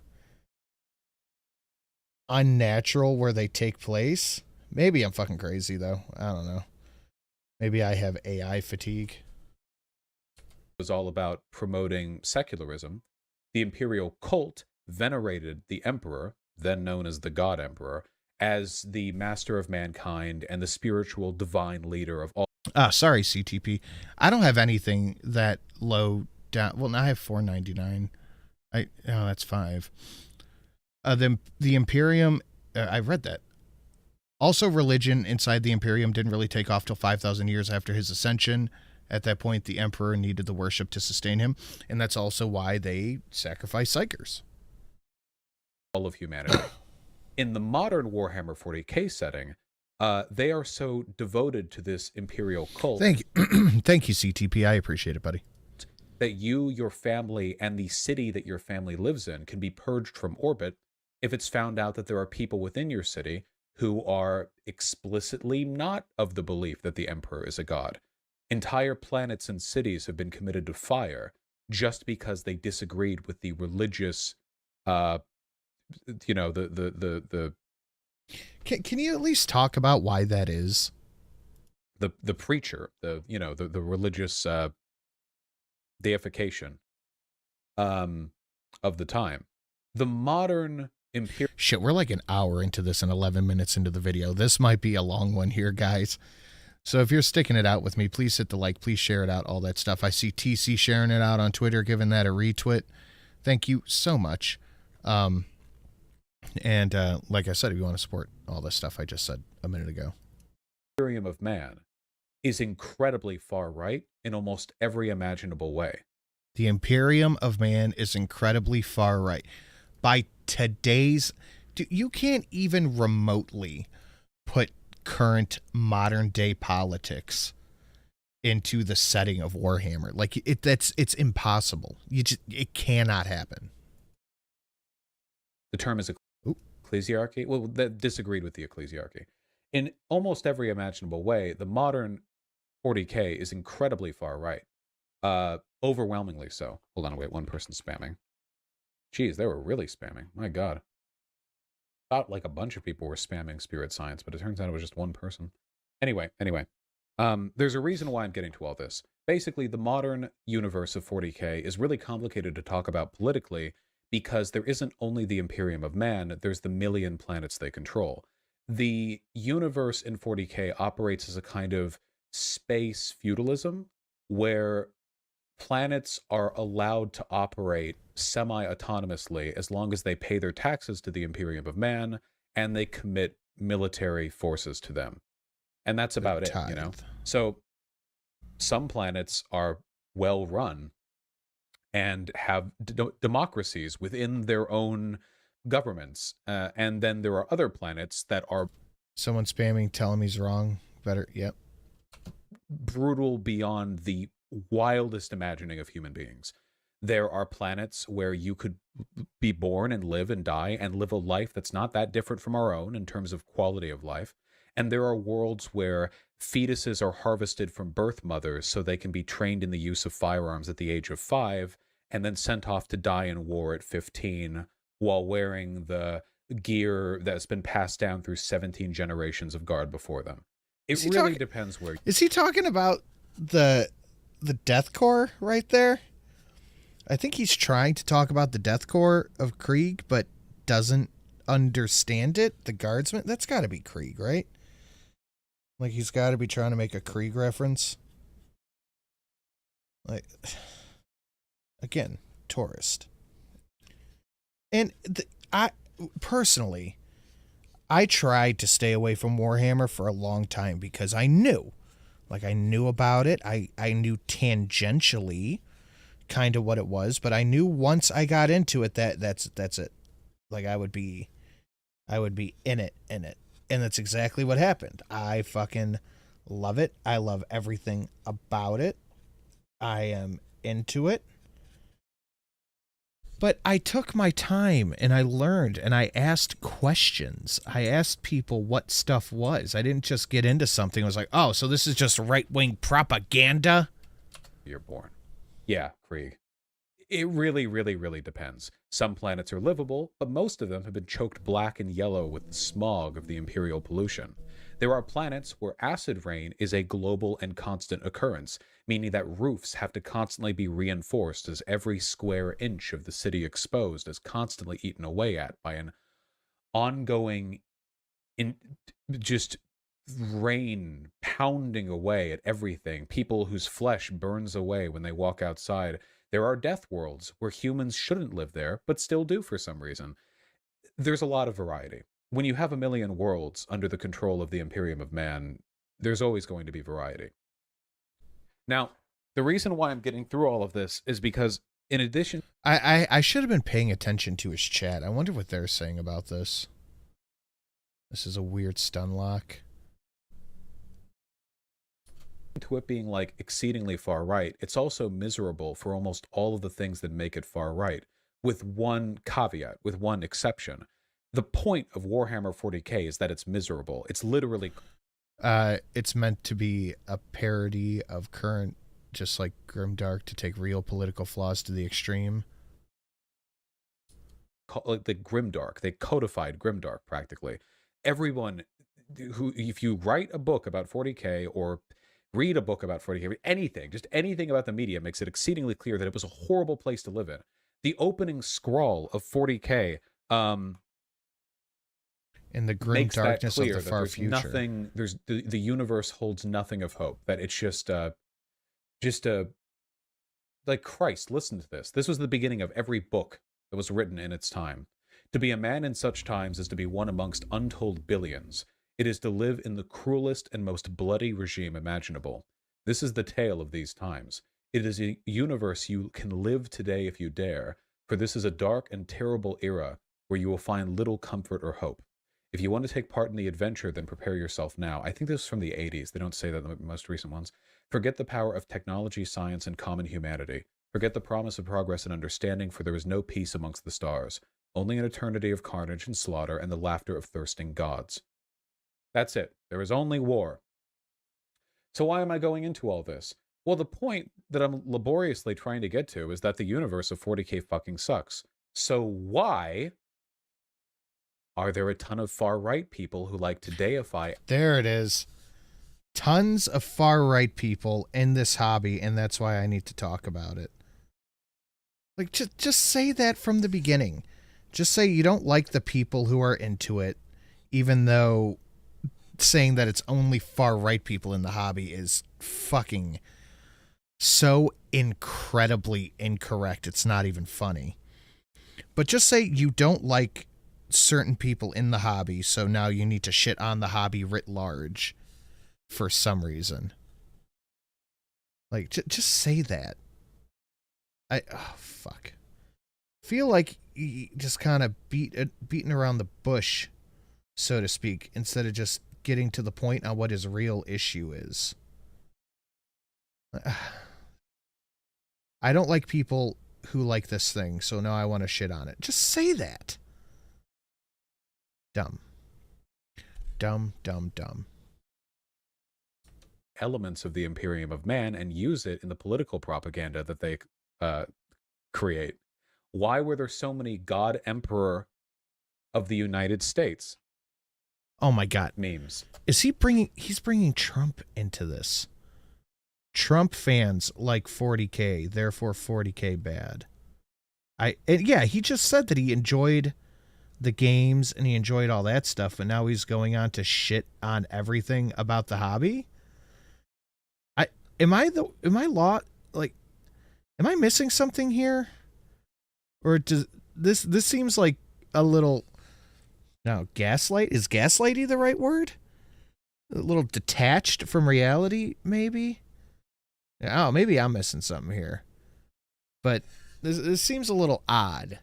unnatural where they take place. Maybe I'm fucking crazy though. I don't know. Maybe I have AI fatigue. It was all about promoting secularism. The imperial cult venerated the emperor, then known as the God Emperor, as the master of mankind and the spiritual divine leader of all. Sorry, CTP. I don't have anything that low down. Well, now I have 499. That's 5. The Imperium. I read that. Also, religion inside the Imperium didn't really take off till 5,000 years after his ascension. At that point, the Emperor needed the worship to sustain him, and that's also why they sacrifice psychers. All of humanity. In the modern Warhammer 40k setting, they are so devoted to this imperial cult. Thank you. Thank you, CTP. I appreciate it, buddy. That you, your family, and the city that your family lives in can be purged from orbit if it's found out that there are people within your city who are explicitly not of the belief that the Emperor is a god. Entire planets and cities have been committed to fire just because they disagreed with the religious, the Can you at least talk about why that is? The preacher, the religious deification of the time. The modern imperial. Shit, we're like an hour into this and 11 minutes into the video. This might be a long one here, guys. So if you're sticking it out with me, please hit the like, please share it out, all that stuff. I see TC sharing it out on Twitter, giving that a retweet. Thank you so much. And like I said, if you want to support all this stuff I just said a minute ago. Imperium of man is incredibly far right in almost every imaginable way. The Imperium of man is incredibly far right. By today's... You can't even remotely put current modern day politics into the setting of Warhammer. Like it's impossible. It cannot happen. The term is ecclesiarchy. Well, that disagreed with the ecclesiarchy. In almost every imaginable way, the modern 40k is incredibly far right. Overwhelmingly so. Hold on, wait, one person's spamming. Jeez, they were really spamming. My God. Thought like a bunch of people were spamming spirit science, but it turns out it was just one person. Anyway. There's a reason why I'm getting to all this. Basically, the modern universe of 40k is really complicated to talk about politically because there isn't only the Imperium of Man, there's the million planets they control. The universe in 40k operates as a kind of space feudalism where planets are allowed to operate semi-autonomously as long as they pay their taxes to the Imperium of Man and they commit military forces to them. And that's about it, you know? So some planets are well run and have democracies within their own governments. And then there are other planets that are... Someone spamming, tell him he's wrong. Better, yep. Brutal beyond the wildest imagining of human beings. There are planets where you could be born and live a life that's not that different from our own in terms of quality of life. And there are worlds where fetuses are harvested from birth mothers so they can be trained in the use of firearms at the age of 5 and then sent off to die in war at 15 while wearing the gear that's been passed down through 17 generations of guard before them. It really depends where. Is he talking about the Death Corps right there? I think he's trying to talk about the Death Corps of Krieg, but doesn't understand it. The Guardsmen, that's got to be Krieg, right? Like, he's got to be trying to make a Krieg reference. Like, again, tourist. And I personally, I tried to stay away from Warhammer for a long time because I knew. Like, I knew about it. I knew tangentially kind of what it was, but I knew once I got into it that's it. Like, I would be in it. And that's exactly what happened. I fucking love it. I love everything about it. I am into it. But I took my time and I learned and I asked questions. I asked people what stuff was. I didn't just get into something. I was like, oh, so this is just right-wing propaganda? You're born. Yeah, Krieg. It really, really, really depends. Some planets are livable, but most of them have been choked black and yellow with the smog of the Imperial pollution. There are planets where acid rain is a global and constant occurrence, meaning that roofs have to constantly be reinforced as every square inch of the city exposed is constantly eaten away at by an ongoing just rain pounding away at everything. People whose flesh burns away when they walk outside. There are death worlds where humans shouldn't live there, but still do for some reason. There's a lot of variety. When you have a million worlds under the control of the Imperium of Man, there's always going to be variety. Now, the reason why I'm getting through all of this is because, in addition... I should have been paying attention to his chat. I wonder what they're saying about this. This is a weird stun lock. To it being like exceedingly far right, it's also miserable for almost all of the things that make it far right, with one caveat, with one exception. The point of Warhammer 40k is that it's miserable. It's literally... it's meant to be a parody of current, just like Grimdark, to take real political flaws to the extreme. Like the Grimdark. They codified Grimdark, practically. Everyone who... If you write a book about 40k, or read a book about 40k, anything, just anything about the media makes it exceedingly clear that it was a horrible place to live in. The opening scrawl of 40k... in the grim darkness of the far future. Nothing, the universe holds nothing of hope. That it's just like, Christ, listen to this. This was the beginning of every book that was written in its time. To be a man in such times is to be one amongst untold billions. It is to live in the cruelest and most bloody regime imaginable. This is the tale of these times. It is a universe you can live today if you dare, for this is a dark and terrible era where you will find little comfort or hope. If you want to take part in the adventure, then prepare yourself now. I think this is from the 80s. They don't say that in the most recent ones. Forget the power of technology, science, and common humanity. Forget the promise of progress and understanding, for there is no peace amongst the stars. Only an eternity of carnage and slaughter and the laughter of thirsting gods. That's it. There is only war. So why am I going into all this? Well, the point that I'm laboriously trying to get to is that the universe of 40k fucking sucks. So why... are there a ton of far-right people who like to deify... There it is. Tons of far-right people in this hobby, and that's why I need to talk about it. Like, just say that from the beginning. Just say you don't like the people who are into it, even though saying that it's only far-right people in the hobby is fucking so incredibly incorrect. It's not even funny. But just say you don't like certain people in the hobby, so now you need to shit on the hobby writ large for some reason. Like, just say that. Oh, fuck. Feel like you just kind of beating around the bush, so to speak, instead of just getting to the point on what his real issue is. I don't like people who like this thing, so now I want to shit on it. Just say that. Dumb. Dumb, dumb, dumb. Elements of the Imperium of Man and use it in the political propaganda that they create. Why were there so many God Emperor of the United States Oh my God. memes? He's bringing Trump into this. Trump fans like 40k, therefore 40k bad. Yeah, he just said that he enjoyed the games and he enjoyed all that stuff, and now he's going on to shit on everything about the hobby. Am I missing something here? Or does this seems like a little, no, gaslight? Is gaslighty the right word? A little detached from reality, maybe? Oh, maybe I'm missing something here. But this seems a little odd.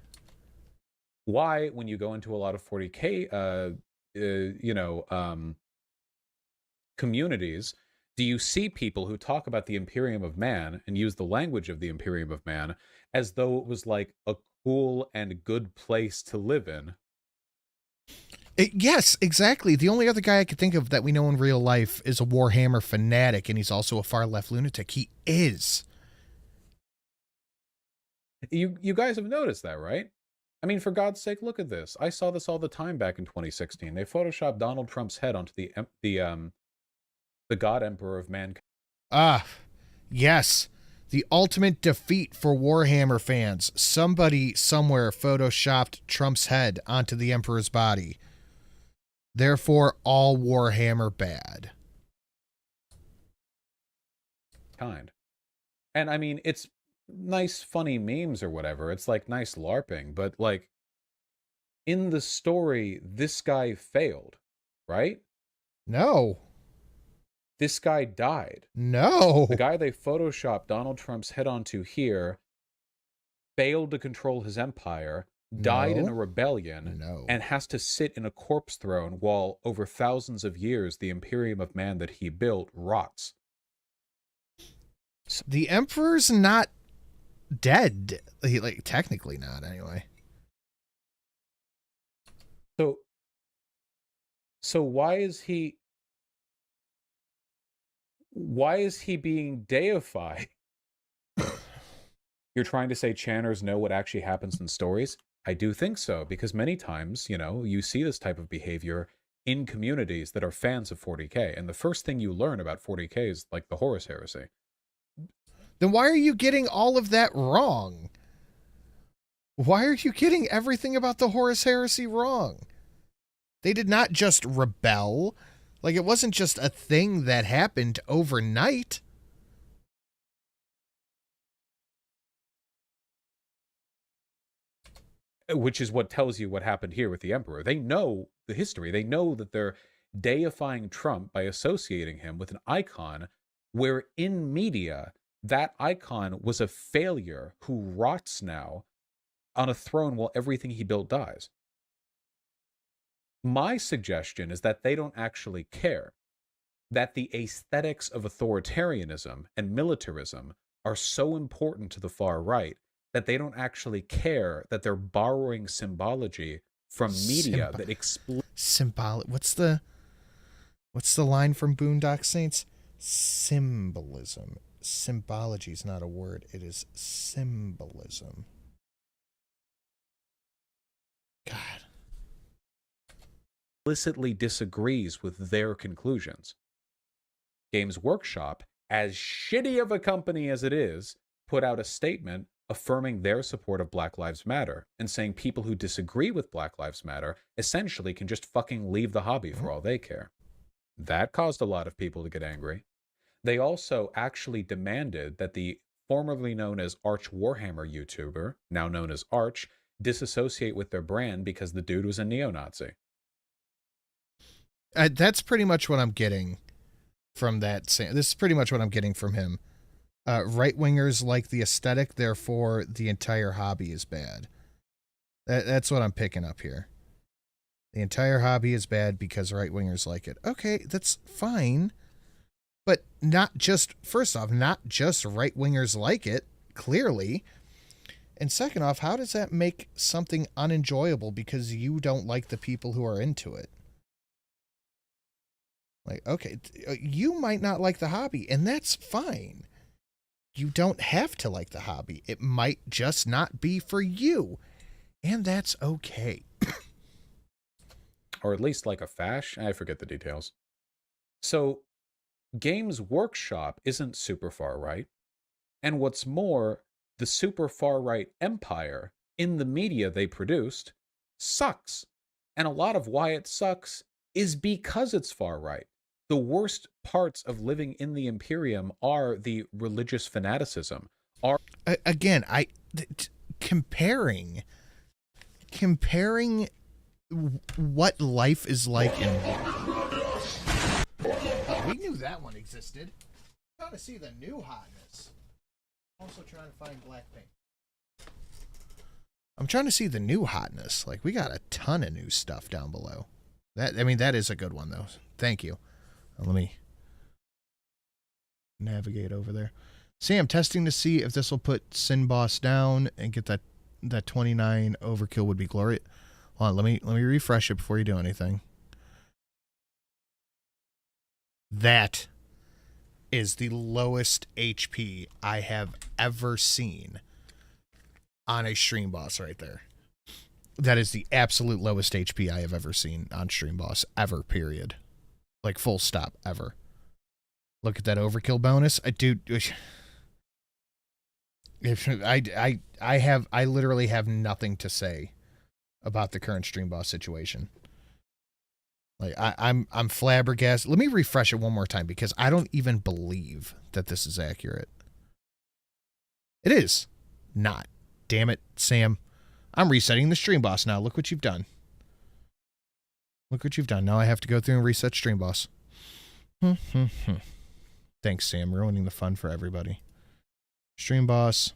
Why, when you go into a lot of 40k, communities, do you see people who talk about the Imperium of Man and use the language of the Imperium of Man as though it was like a cool and good place to live in? Yes, exactly. The only other guy I could think of that we know in real life is a Warhammer fanatic, and he's also a far-left lunatic. He is. You guys have noticed that, right? I mean, for God's sake, look at this. I saw this all the time back in 2016. They photoshopped Donald Trump's head onto the God Emperor of Mankind. Ah, yes. The ultimate defeat for Warhammer fans. Somebody somewhere photoshopped Trump's head onto the Emperor's body. Therefore, all Warhammer bad. And I mean, it's nice, funny memes or whatever. It's like nice LARPing, but like in the story, this guy failed, right? No. This guy died. No. The guy they photoshopped Donald Trump's head onto here failed to control his empire, died in a rebellion, and has to sit in a corpse throne while over thousands of years the Imperium of Man that he built rots. The Emperor's not dead. Like, technically not, anyway. So why is he being deified? You're trying to say channers know what actually happens in stories? I do think so, because many times, you see this type of behavior in communities that are fans of 40k, and the first thing you learn about 40k is like the Horus Heresy. Then why are you getting all of that wrong? Why are you getting everything about the Horus Heresy wrong? They did not just rebel. Like, it wasn't just a thing that happened overnight. Which is what tells you what happened here with the Emperor. They know the history. They know that they're deifying Trump by associating him with an icon where in media, that icon was a failure who rots now on a throne while everything he built dies. My suggestion is that they don't actually care, that the aesthetics of authoritarianism and militarism are so important to the far right that they don't actually care that they're borrowing symbology from media that symbolic. What's the line from Boondock Saints? Symbolism. Symbology is not a word. It is symbolism. God. Explicitly disagrees with their conclusions. Games Workshop, as shitty of a company as it is, put out a statement affirming their support of Black Lives Matter and saying people who disagree with Black Lives Matter essentially can just fucking leave the hobby for all they care. That caused a lot of people to get angry. They also actually demanded that the formerly known as Arch Warhammer YouTuber, now known as Arch, disassociate with their brand because the dude was a neo-Nazi. That's pretty much what I'm getting from that. This is pretty much what I'm getting from him. Right-wingers like the aesthetic, therefore the entire hobby is bad. That's what I'm picking up here. The entire hobby is bad because right-wingers like it. Okay, that's fine. But not just, first off, not just right-wingers like it, clearly. And second off, how does that make something unenjoyable because you don't like the people who are into it? Like, okay, you might not like the hobby, and that's fine. You don't have to like the hobby. It might just not be for you, and that's okay. Or at least like a fash. I forget the details. So, Games Workshop isn't super far right. And what's more, the super far right empire in the media they produced sucks. And a lot of why it sucks is because it's far right. The worst parts of living in the Imperium are the religious fanaticism. Again, comparing what life is like in we knew that one existed. Trying to see the new hotness. Also trying to find black paint. I'm trying to see the new hotness. Like, we got a ton of new stuff down below. That is a good one though. Thank you. Let me navigate over there. See, I'm testing to see if this will put Sin Boss down and get that 29 overkill would be glorious. Hold on, let me refresh it before you do anything. That is the lowest HP I have ever seen on a stream boss right there. That is the absolute lowest HP I have ever seen on stream boss ever, period. Like, full stop, ever. Look at that overkill bonus. I literally have nothing to say about the current stream boss situation. Like, I'm flabbergasted. Let me refresh it one more time because I don't even believe that this is accurate. It is not. Damn it, Sam. I'm resetting the stream boss now. Look what you've done. Look what you've done. Now I have to go through and reset stream boss. Thanks, Sam. Ruining the fun for everybody. Stream boss.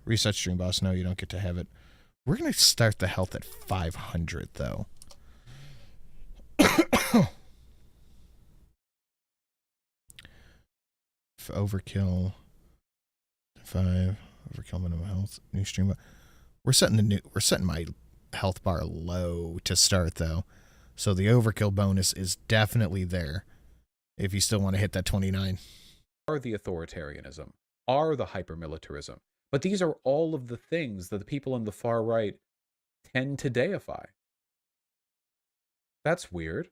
Reset stream boss. No, you don't get to have it. We're going to start the health at 500, though. Overkill. 5. Overkill minimum health. New stream. We're setting my health bar low to start, though. So the overkill bonus is definitely there if you still want to hit that 29. Are the authoritarianism, are the hypermilitarism. But these are all of the things that the people on the far right tend to deify. That's weird.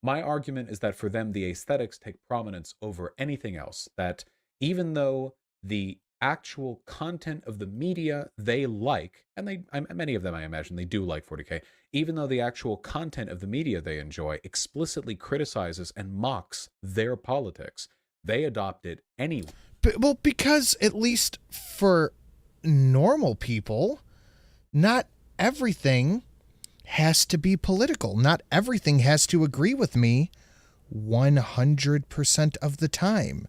My argument is that for them, the aesthetics take prominence over anything else. That even though the actual content of the media they like, and many of them, I imagine, they do like 40k, even though the actual content of the media they enjoy explicitly criticizes and mocks their politics, they adopt it anyway. Well, because at least for normal people, not everything has to be political. Not everything has to agree with me 100% of the time.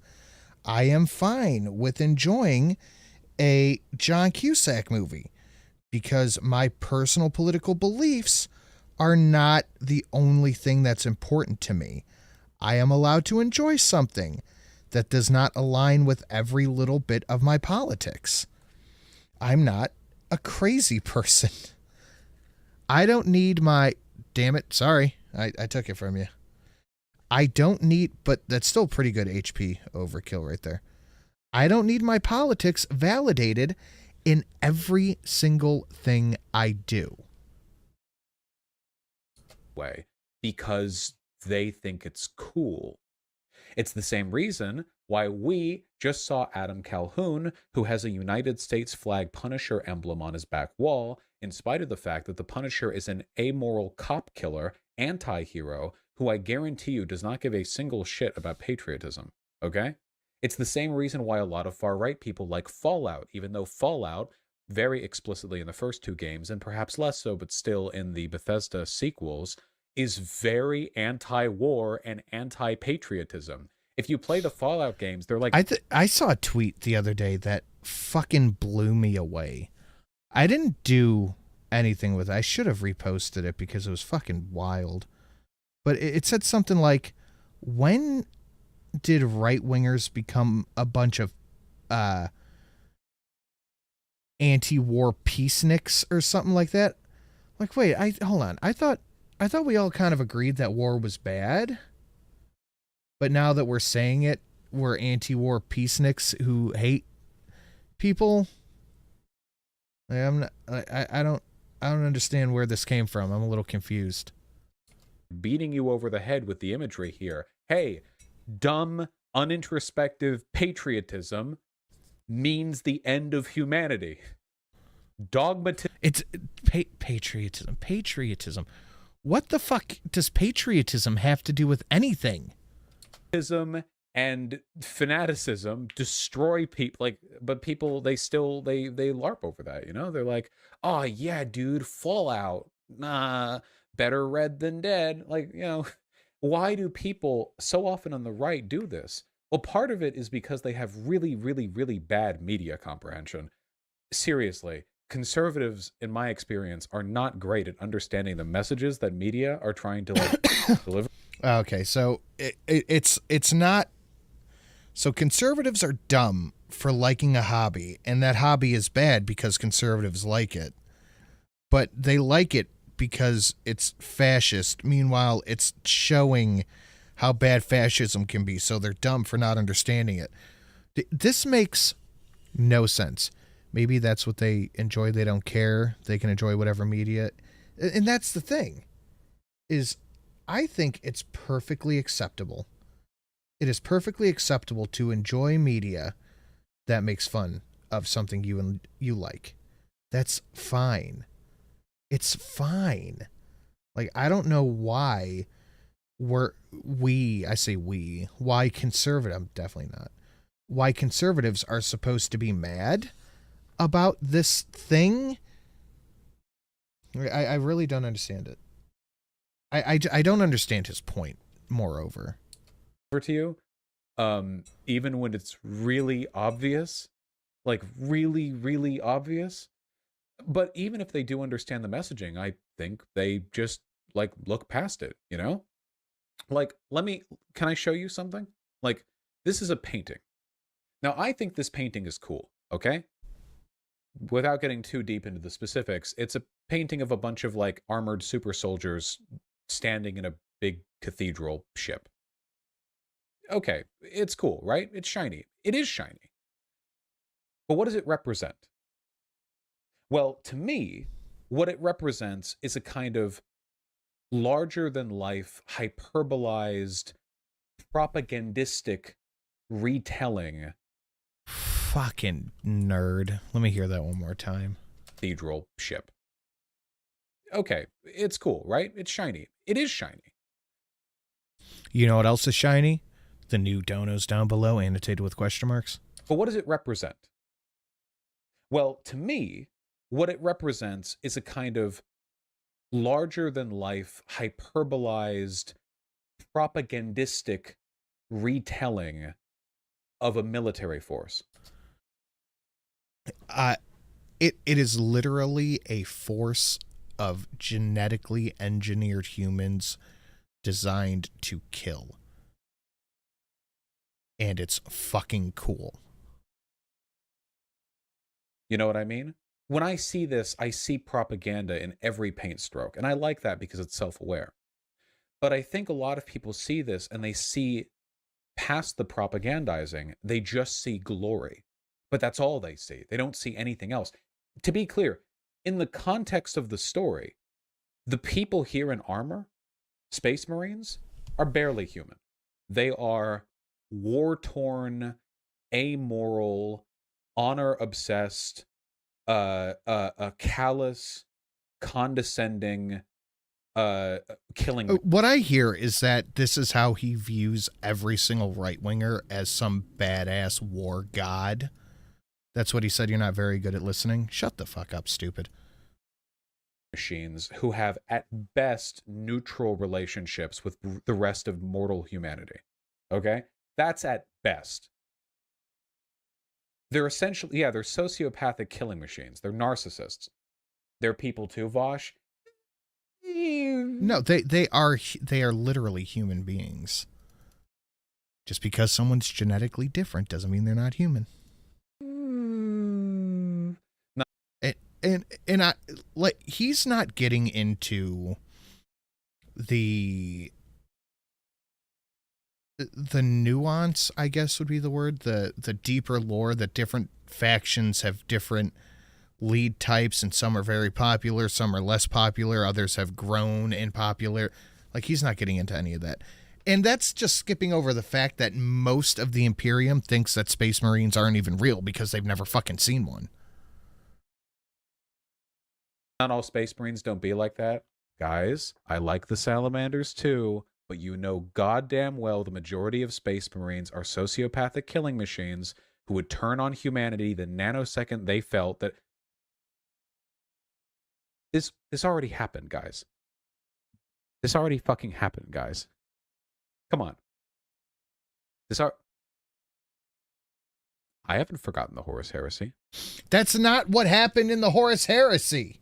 I am fine with enjoying a John Cusack movie because my personal political beliefs are not the only thing that's important to me. I am allowed to enjoy something that does not align with every little bit of my politics. I'm not a crazy person. I don't need my... Damn it, sorry. I took it from you. I don't need... But that's still pretty good HP overkill right there. I don't need my politics validated in every single thing I do. Way, because they think it's cool. It's the same reason why we just saw Adam Calhoun, who has a United States flag Punisher emblem on his back wall, in spite of the fact that the Punisher is an amoral cop killer, anti-hero, who I guarantee you does not give a single shit about patriotism, okay? It's the same reason why a lot of far-right people like Fallout, even though Fallout, very explicitly in the first two games, and perhaps less so, but still in the Bethesda sequels, is very anti-war and anti-patriotism. If you play the Fallout games, they're like... I saw a tweet the other day that fucking blew me away. I didn't do anything with it. I should have reposted it because it was fucking wild. But it said something like, when did right-wingers become a bunch of anti-war peaceniks or something like that? Like, wait, hold on. I thought we all kind of agreed that war was bad. But now that we're saying it, we're anti-war peaceniks who hate people. I don't understand where this came from. I'm a little confused. Beating you over the head with the imagery here. Hey, dumb, unintrospective patriotism means the end of humanity. Dogmatism. It's patriotism. Patriotism. What the fuck does patriotism have to do with anything? And fanaticism destroy people. Like, but people, they LARP over that, you know? They're like, oh yeah, dude, Fallout. Nah, better red than dead. Like, you know, why do people so often on the right do this? Well, part of it is because they have really, really, really bad media comprehension. Seriously, conservatives, in my experience, are not great at understanding the messages that media are trying to like deliver. Okay, so it's not. So conservatives are dumb for liking a hobby, and that hobby is bad because conservatives like it. But they like it because it's fascist. Meanwhile, it's showing how bad fascism can be, so they're dumb for not understanding it. This makes no sense. Maybe that's what they enjoy. They don't care. They can enjoy whatever media. And that's the thing, is I think it's perfectly acceptable. It is perfectly acceptable to enjoy media that makes fun of something you like. That's fine. It's fine. Like, I don't know why why conservative, definitely not. Why conservatives are supposed to be mad about this thing. I really don't understand it. I don't understand his point, moreover. To you, even when it's really obvious, like really, really obvious. But even if they do understand the messaging, I think they just like look past it, you know? Like, can I show you something? Like, this is a painting. Now, I think this painting is cool, okay? Without getting too deep into the specifics, it's a painting of a bunch of like armored super soldiers standing in a big cathedral ship. Okay, it's cool, right? It's shiny. It is shiny. But what does it represent? Well, to me, what it represents is a kind of larger-than-life, hyperbolized, propagandistic retelling. Fucking nerd. Let me hear that one more time. Cathedral ship. Okay, it's cool, right? It's shiny. It is shiny. You know what else is shiny? The new donos down below, annotated with question marks. But what does it represent? Well, to me, what it represents is a kind of larger-than-life, hyperbolized, propagandistic retelling of a military force. It is literally a force of genetically engineered humans designed to kill. And it's fucking cool. You know what I mean? When I see this, I see propaganda in every paint stroke, and I like that because it's self-aware. But I think a lot of people see this and they see past the propagandizing. They just see glory. But that's all they see. They don't see anything else. To be clear, in the context of the story, the people here in armor, Space Marines, are barely human. They are war-torn, amoral, honor-obsessed, callous, condescending, killing. What I hear is that this is how he views every single right-winger, as some badass war god. That's what he said. You're not very good at listening. Shut the fuck up, stupid. Machines who have at best neutral relationships with the rest of mortal humanity. Okay? That's at best. They're essentially, they're sociopathic killing machines. They're narcissists. They're people too, Vaush. No, they are literally human beings. Just because someone's genetically different doesn't mean they're not human. No. And I like, he's not getting into the the nuance, I guess would be the word, the deeper lore, that different factions have different lead types, and some are very popular, some are less popular, others have grown in popular. Like, he's not getting into any of that. And that's just skipping over the fact that most of the Imperium thinks that Space Marines aren't even real because they've never fucking seen one. Not all Space Marines don't be like that. Guys, I like the Salamanders too, but you know goddamn well the majority of Space Marines are sociopathic killing machines who would turn on humanity the nanosecond they felt that this already happened, guys. This already fucking happened, guys. Come on. I haven't forgotten the Horus Heresy. That's not what happened in the Horus Heresy.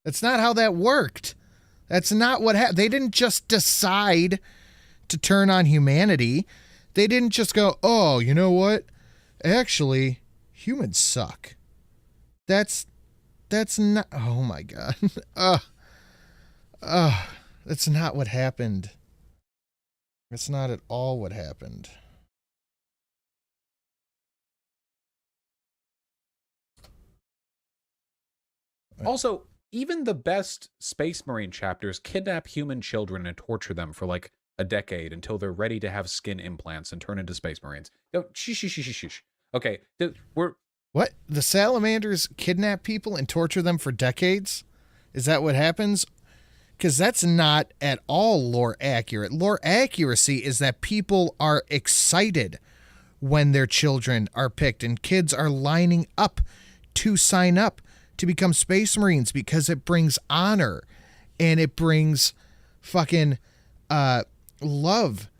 That's not how that worked. That's not what happened. They didn't just decide to turn on humanity. They didn't just go, oh, you know what? Actually, humans suck. That's not, oh my God. That's not what happened. That's not at all what happened. Also, even the best Space Marine chapters kidnap human children and torture them for like a decade until they're ready to have skin implants and turn into Space Marines. No, shh. Okay, What? The Salamanders kidnap people and torture them for decades? Is that what happens? Because that's not at all lore accurate. Lore accuracy is that people are excited when their children are picked, and kids are lining up to sign up to become Space Marines because it brings honor and it brings fucking love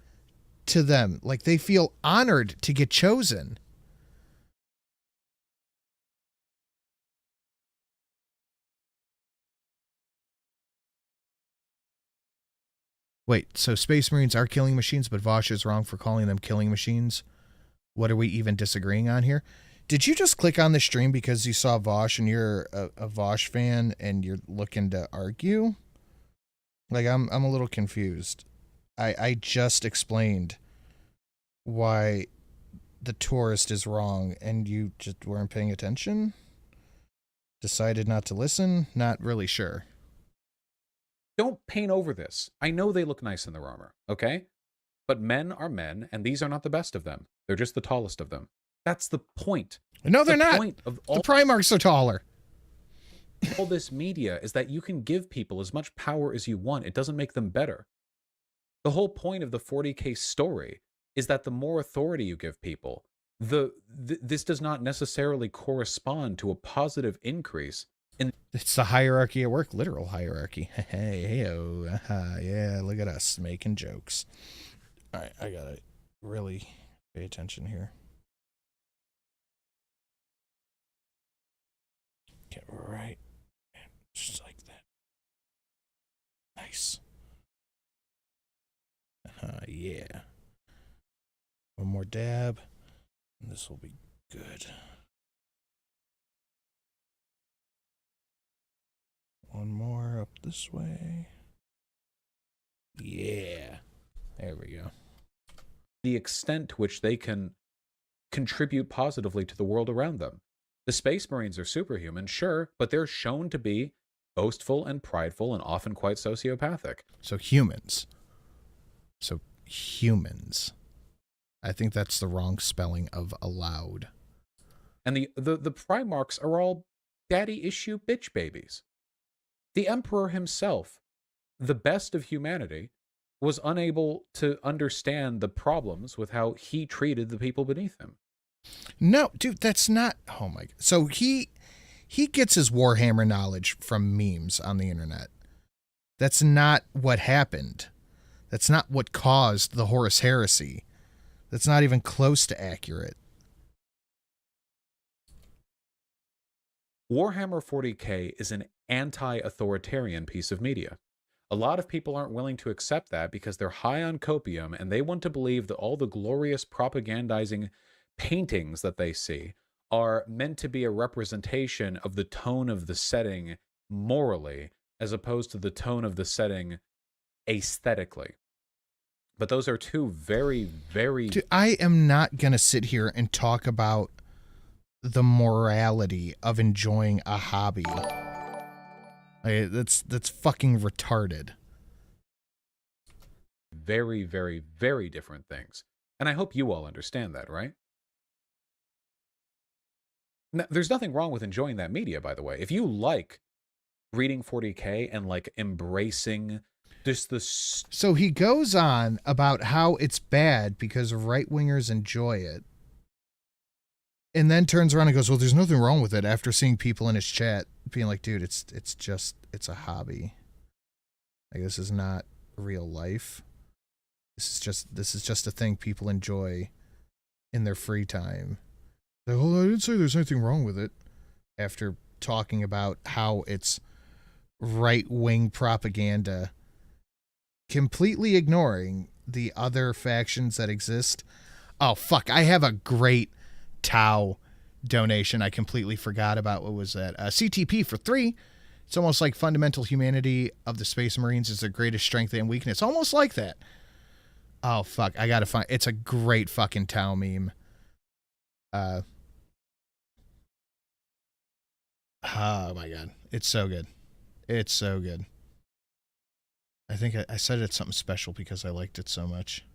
to them. Like, they feel honored to get chosen. Wait, so Space Marines are killing machines, but Vaush is wrong for calling them killing machines? What are we even disagreeing on here? Did you just click on the stream because you saw Vaush and you're a Vaush fan and you're looking to argue? Like, I'm a little confused. I just explained why the tourist is wrong and you just weren't paying attention? Decided not to listen? Not really sure. don't paint over this. I know they look nice in their armor, okay? But men are men, and these are not the best of them. They're just the tallest of them. That's the point. No, they're not. Point of all, the Primarchs are taller. all this media is that you can give people as much power as you want. It doesn't make them better. The whole point of the 40k story is that the more authority you give people, this does not necessarily correspond to a positive increase. It's the hierarchy at work, literal hierarchy. Hey, yeah, look at us making jokes. All right, I gotta really pay attention here. Get right, just like that. Nice. Yeah. One more dab, and this will be good. One more up this way. Yeah. There we go. The extent to which they can contribute positively to the world around them. The Space Marines are superhuman, sure, but they're shown to be boastful and prideful and often quite sociopathic. So humans. I think that's the wrong spelling of allowed. And the Primarchs are all daddy issue bitch babies. The Emperor himself, the best of humanity, was unable to understand the problems with how he treated the people beneath him. No, dude, that's not. Oh my God. So he gets his Warhammer knowledge from memes on the internet. That's not what happened. That's not what caused the Horus Heresy. That's not even close to accurate. Warhammer 40k is an anti-authoritarian piece of media. A lot of people aren't willing to accept that because they're high on copium and they want to believe that all the glorious propagandizing paintings that they see are meant to be a representation of the tone of the setting morally, as opposed to the tone of the setting aesthetically. But those are two very, very... Dude, I am not going to sit here and talk about the morality of enjoying a hobby. That's fucking retarded. Very, very, very different things. And I hope you all understand that, right? Now, there's nothing wrong with enjoying that media, by the way. If you like reading 40k and like embracing just the... So he goes on about how it's bad because right-wingers enjoy it. And then turns around and goes, well, there's nothing wrong with it, after seeing people in his chat being like, dude, it's a hobby. Like, this is not real life. This is just a thing people enjoy in their free time. Like, well, I didn't say there's anything wrong with it, after talking about how it's right-wing propaganda, completely ignoring the other factions that exist. Oh, fuck, I have a great Tau donation I completely forgot about. What was that? CTP for 3. It's almost like fundamental humanity of the Space Marines is their greatest strength and weakness. Almost like that. Oh, fuck. I gotta find... It's a great fucking Tau meme. Oh, my God. It's so good. It's so good. I think I said it's something special because I liked it so much.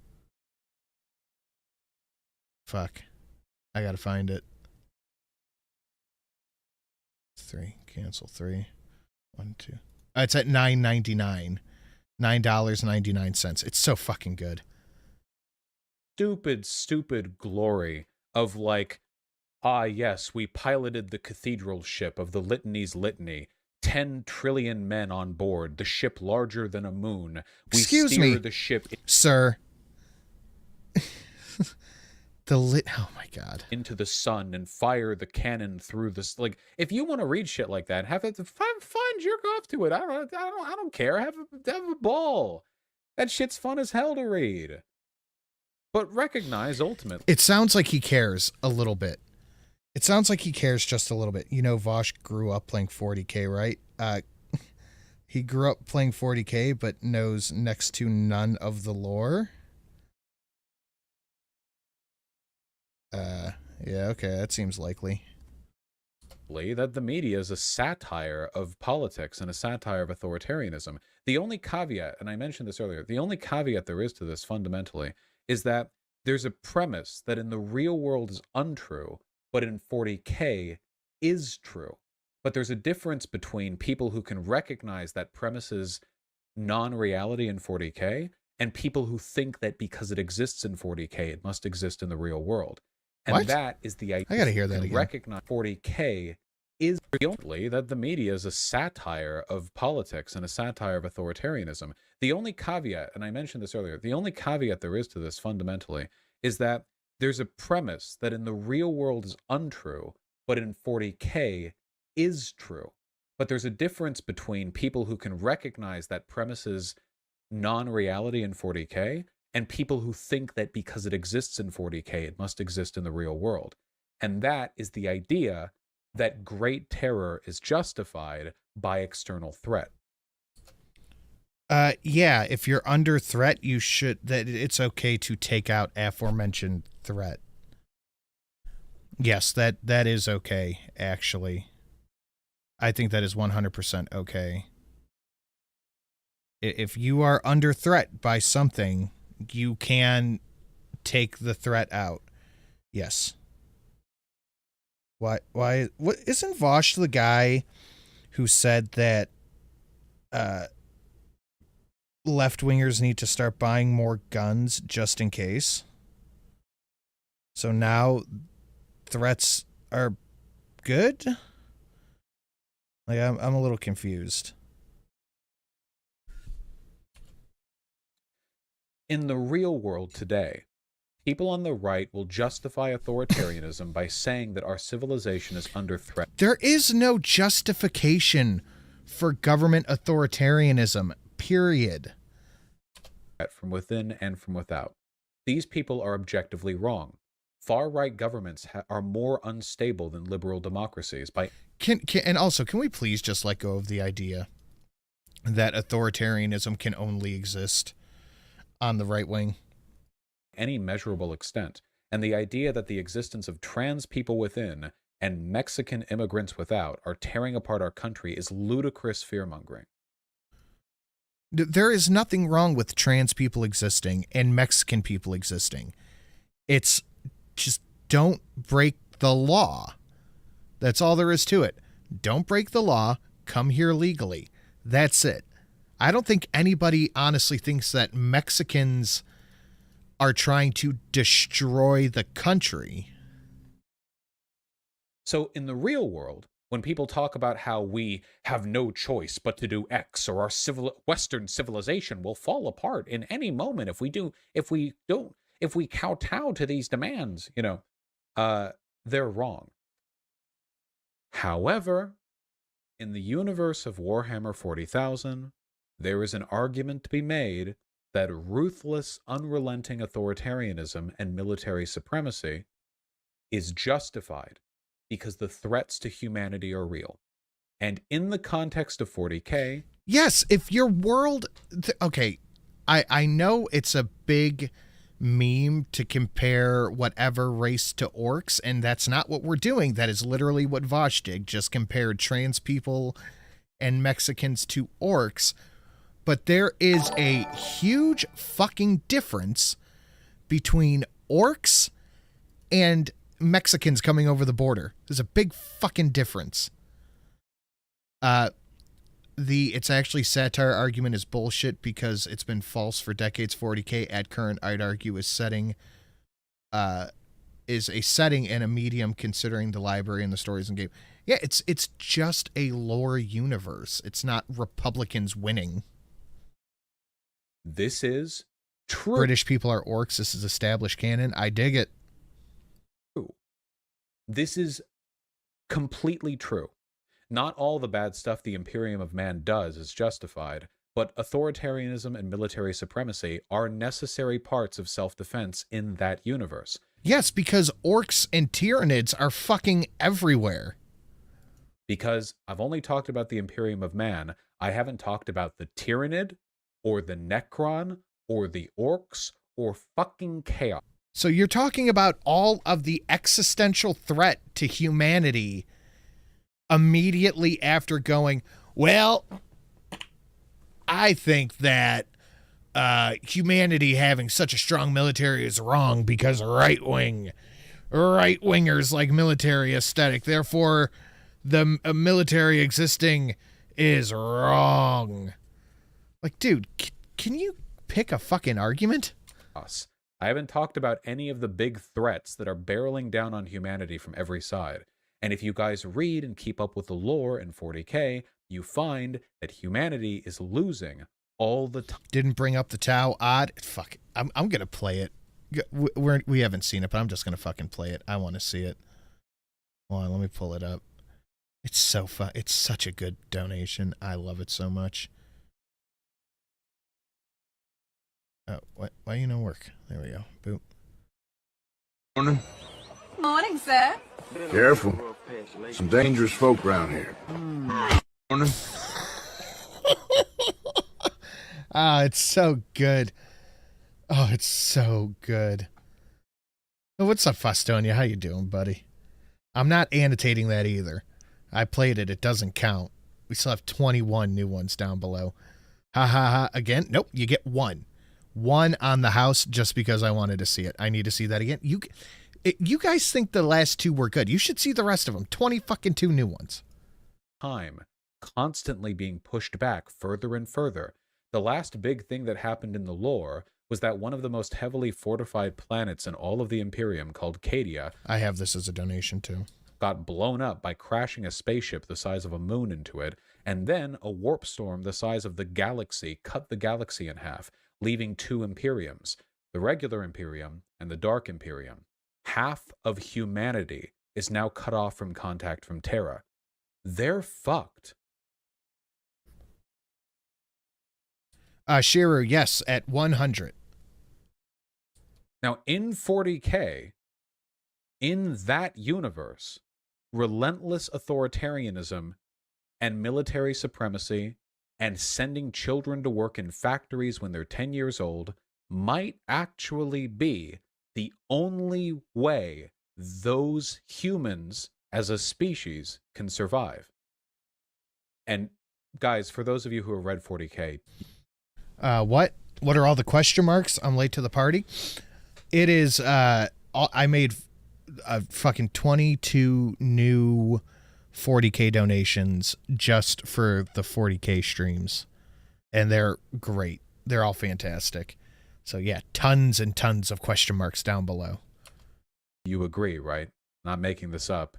Fuck. I gotta find it. 3. Cancel 3. 1, 2. It's at $9.99. $9.99. It's so fucking good. Stupid glory of like, ah, yes, we piloted the cathedral ship of the Litany's litany. 10 trillion men on board, the ship larger than a moon. We Excuse steer me, the ship, sir. Oh my God. into the sun and fire the cannon through this. Like, if you want to read shit like that, have fun, jerk off to it. I don't care. Have a ball. That shit's fun as hell to read. But recognize ultimately, It sounds like he cares a little bit. It sounds like he cares just a little bit. You know, Vaush grew up playing 40k, right? He grew up playing 40k, but knows next to none of the lore. Yeah, okay, that seems likely. that the media is a satire of politics and a satire of authoritarianism. The only caveat, and I mentioned this earlier, the only caveat there is to this fundamentally is that there's a premise that in the real world is untrue, but in 40k is true. But there's a difference between people who can recognize that premise is non-reality in 40k and people who think that because it exists in 40k, it must exist in the real world. And What? that is the idea. I gotta hear that again. Recognize 40k is only that the media is a satire of politics and a satire of authoritarianism. The only caveat, and I mentioned this earlier, the only caveat there is to this fundamentally is that there's a premise that in the real world is untrue, but in 40k is true. But there's a difference between people who can recognize that premise is non-reality in 40k and people who think that because it exists in 40k, it must exist in the real world. And that is the idea that great terror is justified by external threat. Yeah, if you're under threat, it's okay to take out aforementioned threat. Yes, that is okay, actually. I think that is 100% okay. If you are under threat by something, you can take the threat out. Yes. What isn't Vaush the guy who said that left-wingers need to start buying more guns just in case? So now threats are good? Like, I'm a little confused. In the real world today, people on the right will justify authoritarianism by saying that our civilization is under threat. There is no justification for government authoritarianism, period. From within and from without. These people are objectively wrong. Far-right governments are more unstable than liberal democracies. And also, can we please just let go of the idea that authoritarianism can only exist on the right wing. Any measurable extent. And the idea that the existence of trans people within and Mexican immigrants without are tearing apart our country is ludicrous fear-mongering. There is nothing wrong with trans people existing and Mexican people existing. It's just don't break the law. That's all there is to it. Don't break the law. Come here legally. That's it. I don't think anybody honestly thinks that Mexicans are trying to destroy the country. So in the real world, when people talk about how we have no choice but to do X, or our Western civilization will fall apart in any moment if we kowtow to these demands, they're wrong. However, in the universe of Warhammer 40,000, there is an argument to be made that ruthless, unrelenting authoritarianism and military supremacy is justified because the threats to humanity are real. And in the context of 40k... Yes, if your world... Okay, I know it's a big meme to compare whatever race to orcs, and that's not what we're doing. That is literally what Vaush did, just compared trans people and Mexicans to orcs. But there is a huge fucking difference between orcs and Mexicans coming over the border. There's a big fucking difference. It's actually satire argument is bullshit because it's been false for decades. 40k at current, I'd argue, is a setting and a medium considering the library and the stories and game. Yeah, it's just a lore universe. It's not Republicans winning. This is true. British people are orcs. This is established canon. I dig it. This is completely true. Not all the bad stuff the Imperium of Man does is justified, but authoritarianism and military supremacy are necessary parts of self-defense in that universe. Yes, because orcs and Tyranids are fucking everywhere. Because I've only talked about the Imperium of Man, I haven't talked about the Tyranid, or the Necron, or the Orcs, or fucking Chaos. So you're talking about all of the existential threat to humanity immediately after going, well, I think that humanity having such a strong military is wrong because right-wingers like military aesthetic. Therefore, the military existing is wrong. Like, dude, can you pick a fucking argument? I haven't talked about any of the big threats that are barreling down on humanity from every side. And if you guys read and keep up with the lore in 40k, you find that humanity is losing all the time. Didn't bring up the Tau odd. Fuck it. I'm going to play it. We haven't seen it, but I'm just going to fucking play it. I want to see it. Hold on, let me pull it up. It's so fun. It's such a good donation. I love it so much. Oh, why you no work? There we go. Boop. Morning. Morning, sir. Careful. Some dangerous folk around here. Morning. Ah, it's so good. Oh, it's so good. Oh, what's up, Fostonia? How you doing, buddy? I'm not annotating that either. I played it. It doesn't count. We still have 21 new ones down below. Ha ha ha. Again? Nope. You get one. One on the house just because I wanted to see it. I need to see that again. You guys think the last two were good. You should see the rest of them. 20 fucking 2 new ones. Time constantly being pushed back further and further. The last big thing that happened in the lore was that one of the most heavily fortified planets in all of the Imperium, called Cadia, I have this as a donation too, got blown up by crashing a spaceship the size of a moon into it, and then a warp storm the size of the galaxy cut the galaxy in half, leaving 2 Imperiums, the regular Imperium and the Dark Imperium. Half of humanity is now cut off from contact from Terra. They're fucked. Shiru, yes, at 100. Now, in 40k, in that universe, relentless authoritarianism and military supremacy and sending children to work in factories when they're 10 years old might actually be the only way those humans as a species can survive. And guys, for those of you who have read 40k, what are all the question marks? I'm late to the party. It is I made fucking 22 new 40k donations just for the 40k streams, and they're great. They're all fantastic. So yeah, tons and tons of question marks down below. you agree, right? Not making this up.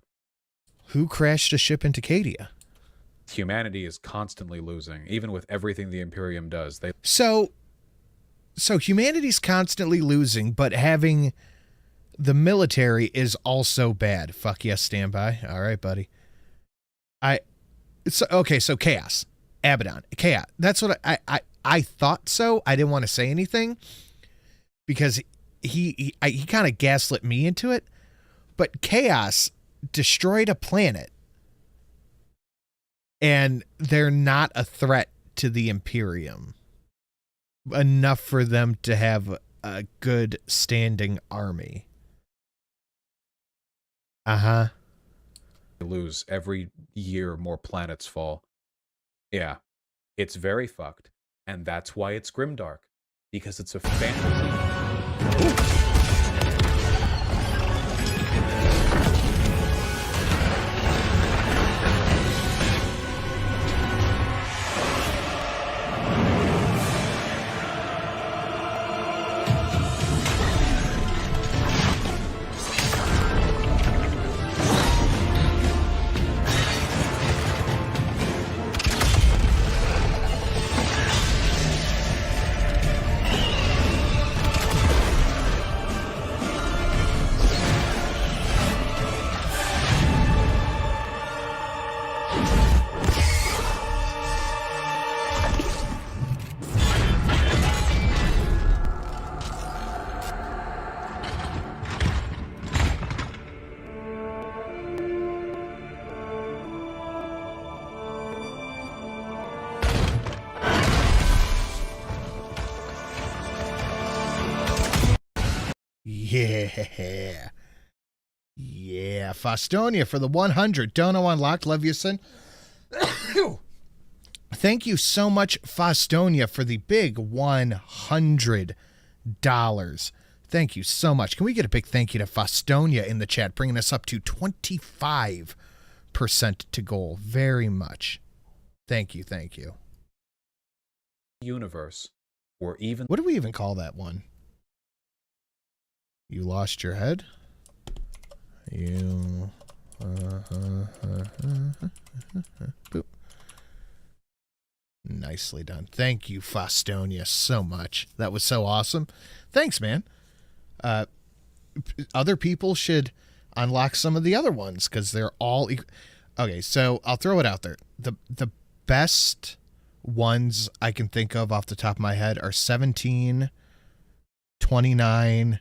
Who crashed a ship into Cadia? Humanity is constantly losing, even with everything the Imperium does. So humanity's constantly losing, but having the military is also bad. Fuck yes, stand by. All right, buddy. So chaos. Abaddon. Chaos. That's what I thought so. I didn't want to say anything because he kind of gaslit me into it. But chaos destroyed a planet, and they're not a threat to the Imperium enough for them to have a good standing army. Lose every year, more planets fall. Yeah, it's very fucked, and that's why it's Grimdark, because it's a fantasy. Yeah. Faustonia for the 100. Dono unlocked. Love you, son. Thank you so much, Faustonia, for the big $100. Thank you so much. Can we get a big thank you to Faustonia in the chat, bringing us up to 25% to goal? Very much. Thank you. Universe, or even What do we even call that one? You lost your head? You... Boop. Nicely done. Thank you, Faustonia, so much. That was so awesome. Thanks, man. Other people should unlock some of the other ones because they're all... Okay, so I'll throw it out there. The best ones I can think of off the top of my head are 17, 29...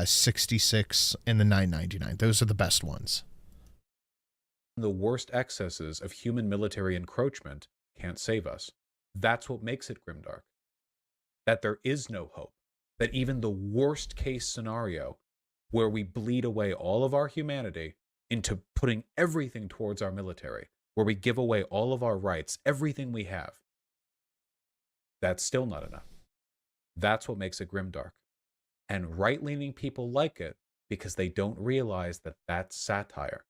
66 and the 999. Those are the best ones. the worst excesses of human military encroachment can't save us. That's what makes it Grimdark. That there is no hope. That even the worst case scenario, where we bleed away all of our humanity into putting everything towards our military, where we give away all of our rights, everything we have, that's still not enough. That's what makes it Grimdark. And right-leaning people like it because they don't realize that that's satire.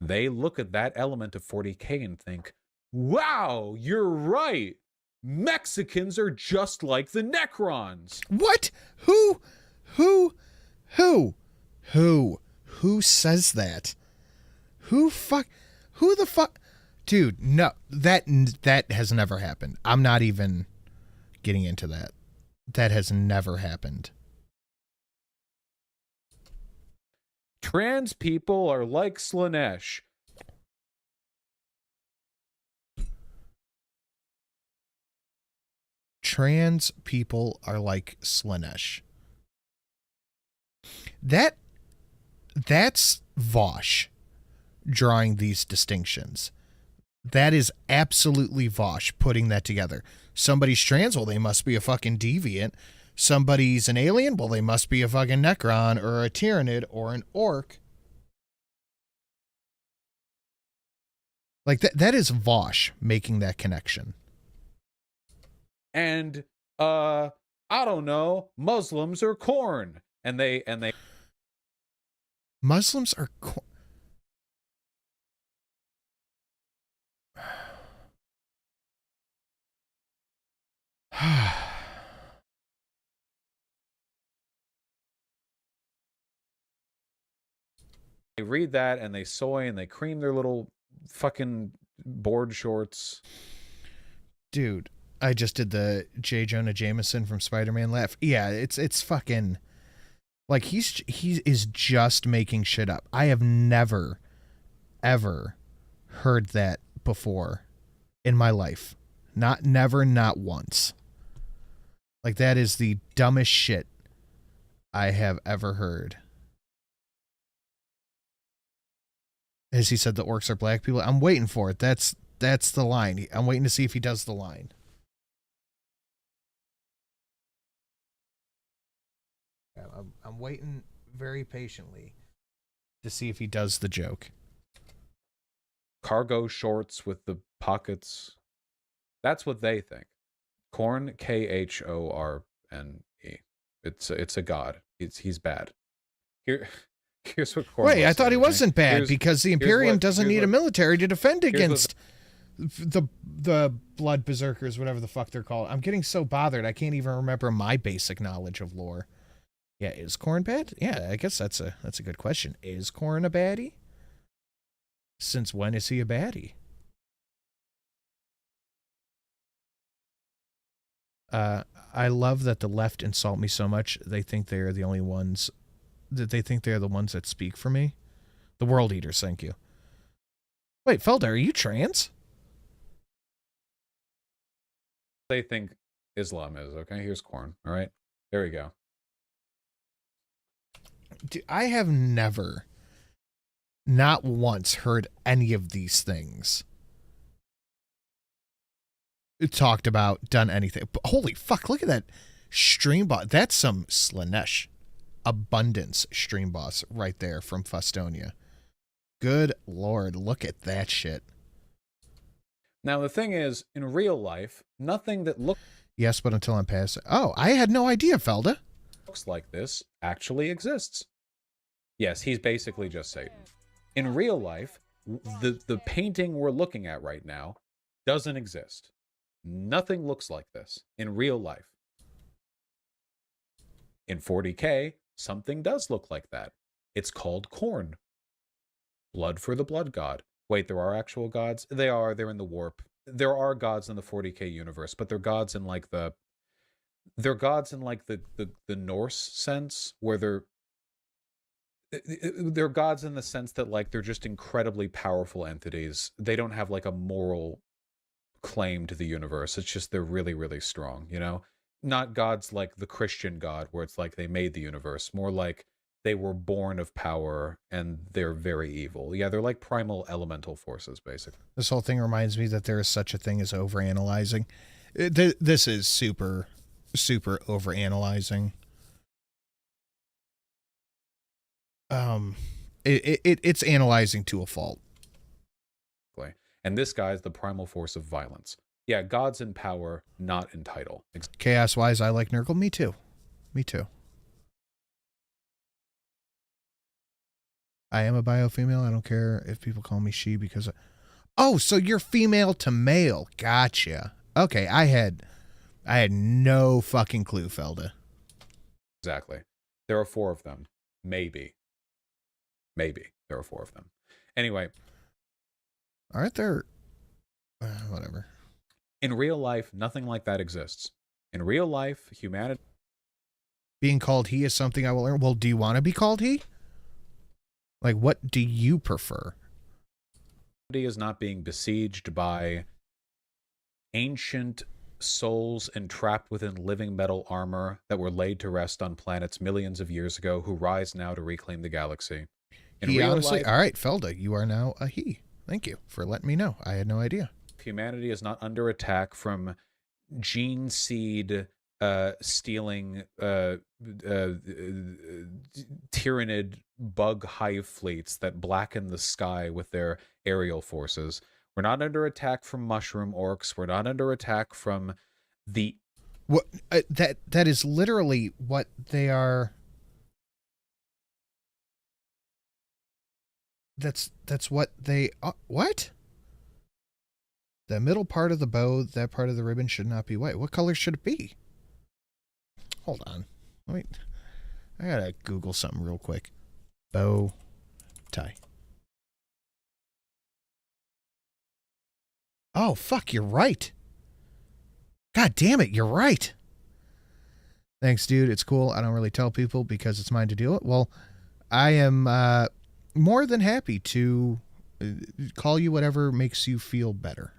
They look at that element of 40k and think, wow, you're right. Mexicans are just like the Necrons. What? Who says that? Who the fuck? Dude, no, that has never happened. I'm not even getting into that. That has never happened. Trans people are like Slanesh. Trans people are like Slanesh. That's Vaush drawing these distinctions. That is absolutely Vaush putting that together. Somebody's trans, well, they must be a fucking deviant. somebody's an alien, well, they must be a fucking Necron or a Tyranid or an Orc. Like that is Vaush making that connection. And I don't know, Muslims are corn. And they Muslims are they read that and they soy and they cream their little fucking board shorts. Dude, I just did the J. Jonah Jameson from Spider-Man laugh. Yeah, it's fucking like he is just making shit up. I have never ever heard that before in my life. Not once. Like that is the dumbest shit I have ever heard. As he said, the orcs are black people. I'm waiting for it. That's the line. I'm waiting to see if he does the line. I'm waiting very patiently to see if he does the joke. Cargo shorts with the pockets. That's what they think. Corn, Khorne. It's a god. He's bad. Here's what Corn. Wait, I thought he wasn't bad because the Imperium doesn't need a military to defend against the blood berserkers, whatever the fuck they're called. I'm getting so bothered I can't even remember my basic knowledge of lore. Yeah, is Corn bad? Yeah, I guess that's a good question. Is Corn a baddie? Since when is he a baddie? I love that the left insult me so much. They think they are the only ones that they think they're the ones that speak for me. The World Eaters, thank you. Wait, Felder, are you trans? They think Islam is. Okay, here's Corn. All right, there we go. Dude, I have never, not once, heard any of these things talked about, done anything. But holy fuck, look at that stream boss. That's some Slanesh abundance stream boss right there from Fustonia. Good lord, look at that shit. Now, the thing is, in real life, nothing that looks... Yes, but until I'm past... Oh, I had no idea, Felda. ...looks like this actually exists. Yes, he's basically just Satan. In real life, the painting we're looking at right now doesn't exist. Nothing looks like this in real life. In 40k, something does look like that. It's called Khorne. Blood for the blood god. Wait, there are actual gods? They are. They're in the warp. There are gods in the 40k universe, but they're gods in like the... They're gods in like the Norse sense, where they're gods in the sense that like they're just incredibly powerful entities. They don't have like a moral claim to the universe. It's just they're really, really strong, you know? Not gods like the Christian God, where it's like they made the universe. More like they were born of power and they're very evil. Yeah, they're like primal elemental forces, basically. This whole thing reminds me that there is such a thing as overanalyzing. This is super, super overanalyzing. It's analyzing to a fault. And this guy's the primal force of violence. Yeah, gods in power, not in title. Chaos-wise, I like Nurgle. Me too. Me too. I am a bio-female. I don't care if people call me she because... Oh, so you're female to male. Gotcha. Okay, I had no fucking clue, Felda. Exactly. There are 4 of them. Maybe there are 4 of them. Anyway. Aren't there... whatever. In real life, nothing like that exists. In real life, humanity... Being called he is something I will learn. Well, do you want to be called he? Like, what do you prefer? Humanity is not being besieged by ancient souls entrapped within living metal armor that were laid to rest on planets millions of years ago who rise now to reclaim the galaxy. In he real honestly... life, all right, Felda, you are now a he. Thank you for letting me know. I had no idea. Humanity is not under attack from gene seed stealing tyrannid bug hive fleets that blacken the sky with their aerial forces. We're not under attack from mushroom orcs. We're not under attack from the... What that is literally what they are. That's what they what? The middle part of the bow, that part of the ribbon should not be white. What color should it be? Hold on. Wait. I gotta Google something real quick. Bow tie. Oh, fuck, you're right. God damn it, you're right. Thanks, dude. It's cool. I don't really tell people because it's mine to deal with. Well, I am more than happy to call you whatever makes you feel better.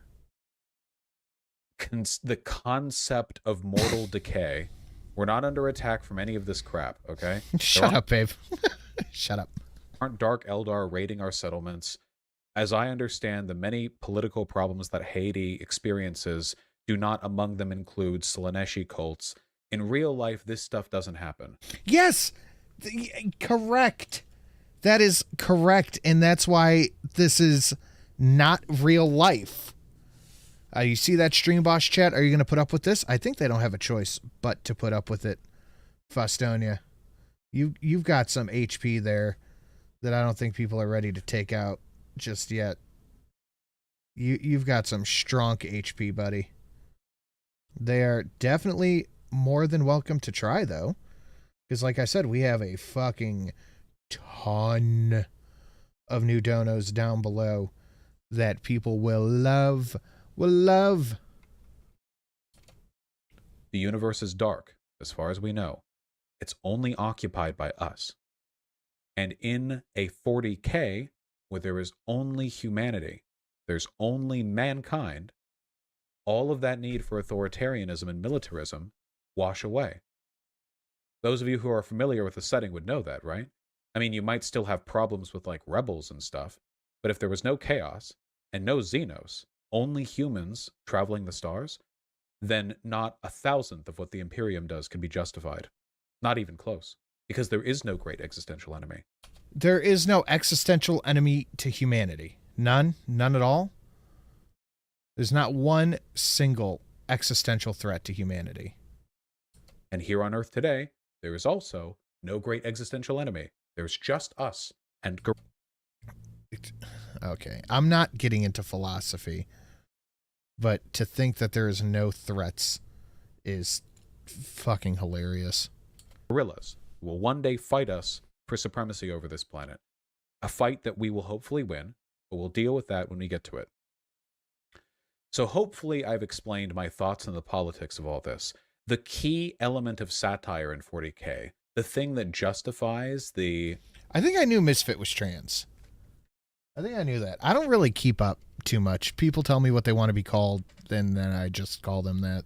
The concept of mortal decay. We're not under attack from any of this crap, okay? Shut up, babe. Shut up. Aren't Dark Eldar raiding our settlements? As I understand, the many political problems that Haiti experiences do not among them include Slaneshi cults. In real life, this stuff doesn't happen. Yes! Correct. That is correct, and that's why this is not real life. You see that stream boss chat? Are you going to put up with this? I think they don't have a choice but to put up with it. Fustonia. You've got some HP there that I don't think people are ready to take out just yet. You've got some strong HP, buddy. They are definitely more than welcome to try, though. Because like I said, we have a fucking ton of new donos down below that people will love. The universe is dark, as far as we know. It's only occupied by us. And in a 40k, where there is only humanity, there's only mankind, all of that need for authoritarianism and militarism wash away. Those of you who are familiar with the setting would know that, right? I mean, you might still have problems with, like, rebels and stuff, but if there was no chaos and no Xenos, only humans traveling the stars, then not 1,000th of what the Imperium does can be justified. Not even close. Because there is no great existential enemy. There is no existential enemy to humanity. None. None at all. There's not one single existential threat to humanity. And here on Earth today, there is also no great existential enemy. There's just us and... Okay, I'm not getting into philosophy, but to think that there is no threats is fucking hilarious. Gorillas will one day fight us for supremacy over this planet. A fight that we will hopefully win, but we'll deal with that when we get to it. So hopefully I've explained my thoughts on the politics of all this. The key element of satire in 40k, the thing that justifies the... I think I knew Misfit was trans. I think I knew that. I don't really keep up too much. People tell me what they want to be called, and then I just call them that.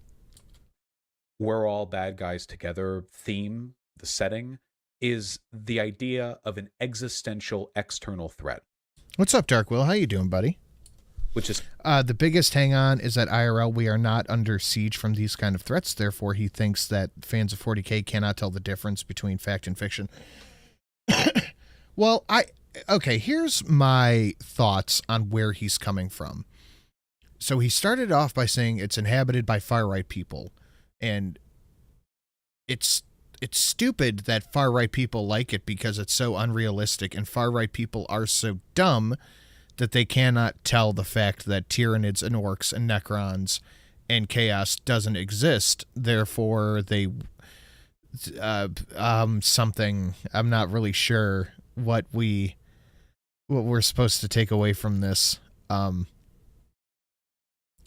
We're all bad guys together theme, the setting, is the idea of an existential external threat. What's up, Dark Will? How you doing, buddy? Which is... the biggest hang-on is that IRL, we are not under siege from these kind of threats. Therefore, he thinks that fans of 40k cannot tell the difference between fact and fiction. Well, okay, here's my thoughts on where he's coming from. So he started off by saying it's inhabited by far-right people, and it's stupid that far-right people like it because it's so unrealistic, and far-right people are so dumb that they cannot tell the fact that Tyranids and Orcs and Necrons and Chaos doesn't exist. Therefore, they... something... I'm not really sure what we're supposed to take away from this.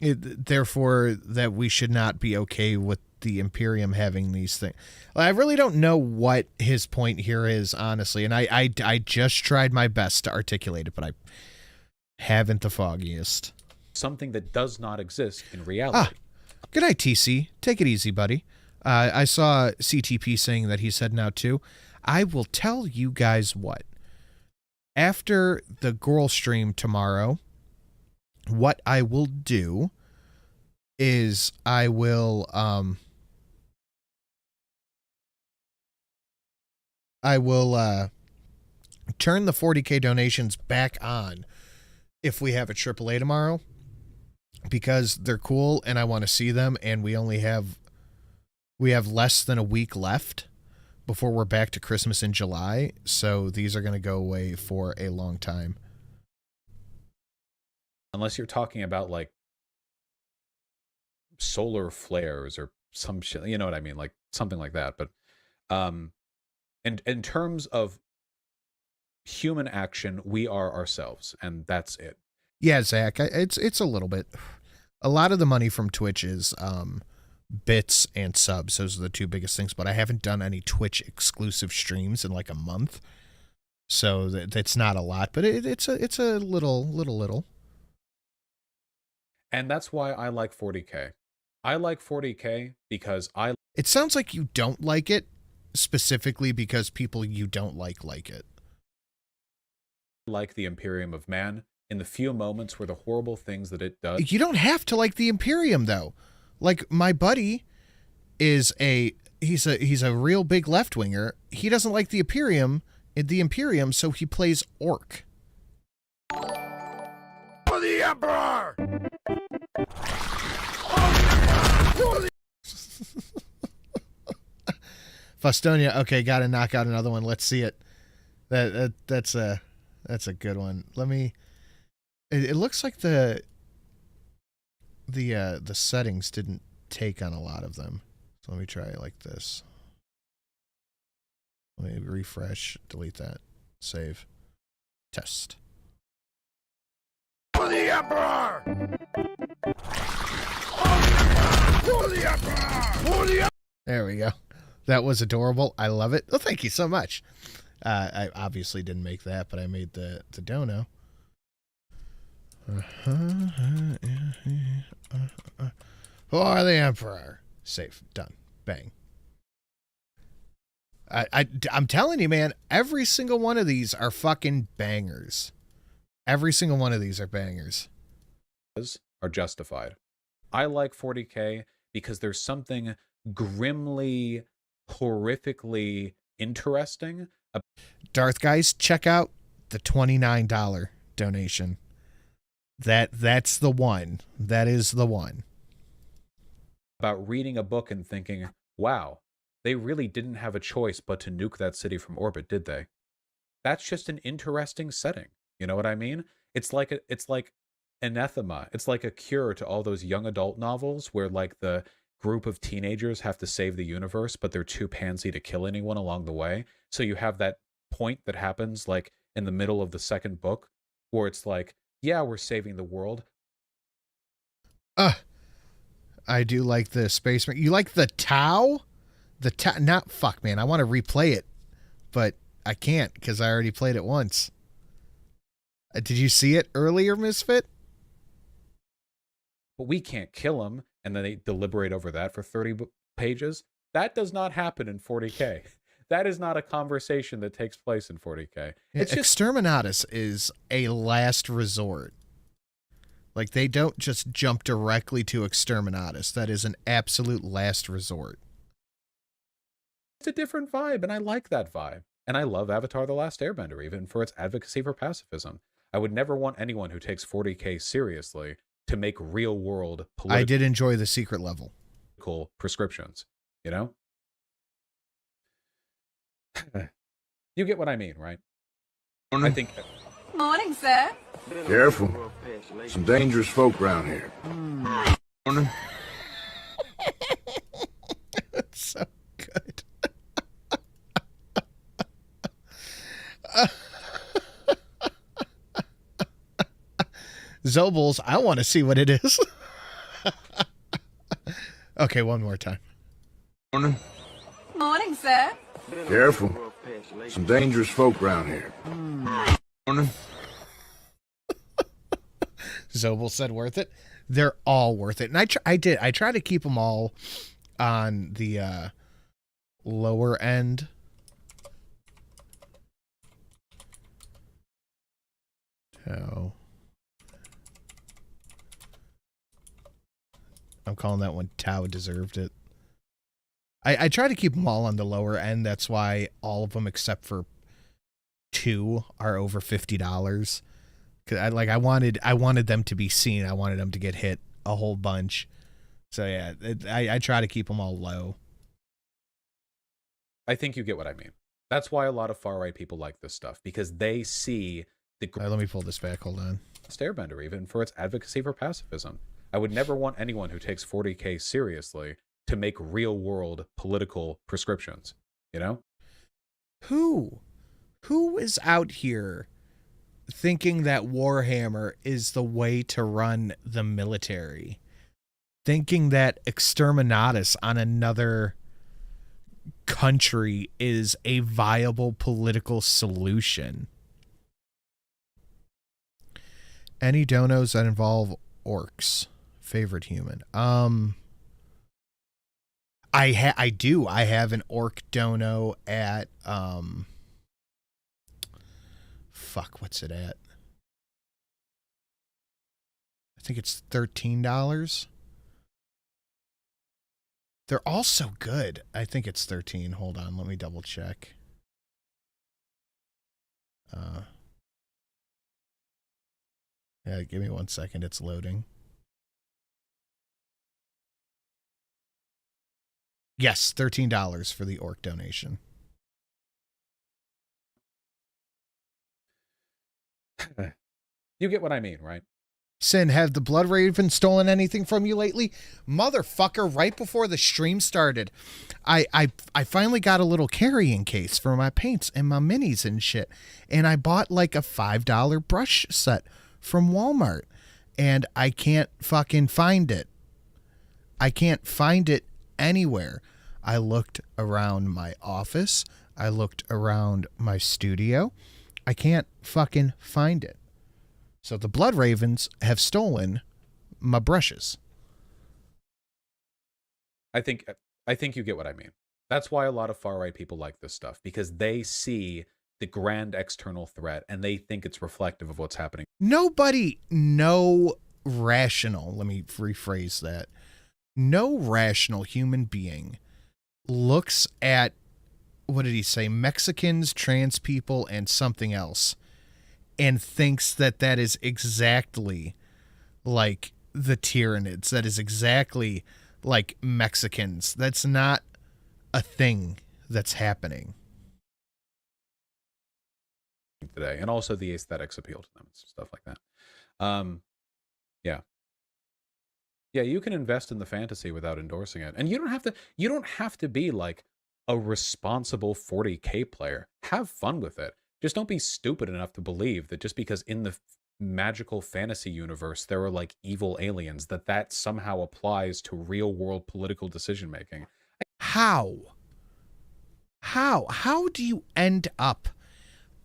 Therefore, that we should not be okay with the Imperium having these things. I really don't know what his point here is, honestly, and I just tried my best to articulate it, but I haven't the foggiest. Something that does not exist in reality. Good night, TC. Take it easy, buddy. I saw CTP saying that he's heading out too. I will tell you guys what. After the girl stream tomorrow, what I will do is I will I will turn the 40k donations back on if we have a AAA tomorrow, because they're cool and I want to see them, and we have less than a week left before we're back to Christmas in July, so these are going to go away for a long time. Unless you're talking about like solar flares or some shit, you know what I mean, like something like that. But in terms of human action, we are ourselves, and that's it. Yeah, Zach, it's a little bit. A lot of the money from Twitch is bits and subs. Those are the two biggest things, but I haven't done any Twitch exclusive streams in like a month, so that's not a lot, but it's a little. And that's why I like 40k. I like 40k because It sounds like you don't like it specifically because people you don't like it. Like the Imperium of Man in the few moments where the horrible things that it does. You don't have to like the Imperium though. Like my buddy is he's a real big left winger. He doesn't like the Imperium, so he plays Orc. For the Emperor! Fustonia, okay, got to knock out another one. Let's see it. That's a good one. Let me. It looks like the settings didn't take on a lot of them. So let me try it like this. Let me refresh, delete that, save, test. For the Emperor! For the Emperor! For the Emperor! There we go. That was adorable. I love it. Well, thank you so much. I obviously didn't make that, but I made the dono. For the Emperor. Save. Done. Bang. I'm telling you, man, every single one of these are fucking bangers. Every single one of these are bangers. Are justified. I like 40k because there's something grimly, horrifically interesting. Darth guys, check out the $29 donation. That's the one. That is the one. About reading a book and thinking, wow, they really didn't have a choice but to nuke that city from orbit, did they? That's just an interesting setting. You know what I mean? It's like anathema. It's like a cure to all those young adult novels where like the group of teenagers have to save the universe, but they're too pansy to kill anyone along the way. So you have that point that happens like in the middle of the second book where it's like, yeah, we're saving the world. I do like the Space Marine. You like the Tau? The Tau? Not fuck, man. I want to replay it, but I can't because I already played it once. Did you see it earlier, Misfit? But we can't kill him, and then they deliberate over that for 30 pages. That does not happen in 40k. That is not a conversation that takes place in 40k. It's just Exterminatus is a last resort. Like, they don't just jump directly to Exterminatus. That is an absolute last resort. it's a different vibe, and I like that vibe. And I love Avatar: The Last Airbender, even for its advocacy for pacifism. I would never want anyone who takes 40k seriously to make real-world I did enjoy the secret level. political prescriptions, you know? You get what I mean, right? I think Morning, sir. Careful. Some dangerous folk around here. Morning. That's so good. Zobels, I want to see what it is. Okay, one more time. Morning. Morning, sir. Careful. Some dangerous folk around here. Morning. Zobel said worth it. They're all worth it. And I try to keep them all on the lower end. Oh. I'm calling that one Tau deserved it. I try to keep them all on the lower end. That's why all of them except for 2 are over $50. Cause I wanted them to be seen. I wanted them to get hit a whole bunch. So yeah, I try to keep them all low. I think you get what I mean. That's why a lot of far right people like this stuff, because they see the Let me pull this back. Hold on. Airbender even for its advocacy for pacifism. I would never want anyone who takes 40k seriously to make real world political prescriptions, you know? Who is out here thinking that Warhammer is the way to run the military? Thinking that exterminatus on another country is a viable political solution? Any donos that involve orcs? Favorite human? I do. I have an orc dono at fuck, what's it at? I think it's $13. They're all so good. I think it's 13. Hold on, let me double check. Yeah, give me 1 second. It's loading. Yes, $13 for the orc donation. You get what I mean, right? Sin, have the Blood Raven stolen anything from you lately? Motherfucker, right before the stream started, I finally got a little carrying case for my paints and my minis and shit. And I bought like a $5 brush set from Walmart. And I can't fucking find it. I can't find it anywhere. I looked around my office. I looked around my studio. I can't fucking find it. So the Blood Ravens have stolen my brushes. I think you get what I mean. That's why a lot of far right people like this stuff, because they see the grand external threat and they think it's reflective of what's happening. No rational, let me rephrase that. No rational human being looks at, what did he say, Mexicans, trans people, and something else, and thinks that that is exactly like the Tyranids. That is exactly like Mexicans. That's not a thing that's happening Today, and also the aesthetics appeal to them, stuff like that. Yeah, you can invest in the fantasy without endorsing it, and you don't have to be like a responsible 40k player. Have fun with it. Just don't be stupid enough to believe that just because in the magical fantasy universe there are like evil aliens, that somehow applies to real world political decision making. How do you end up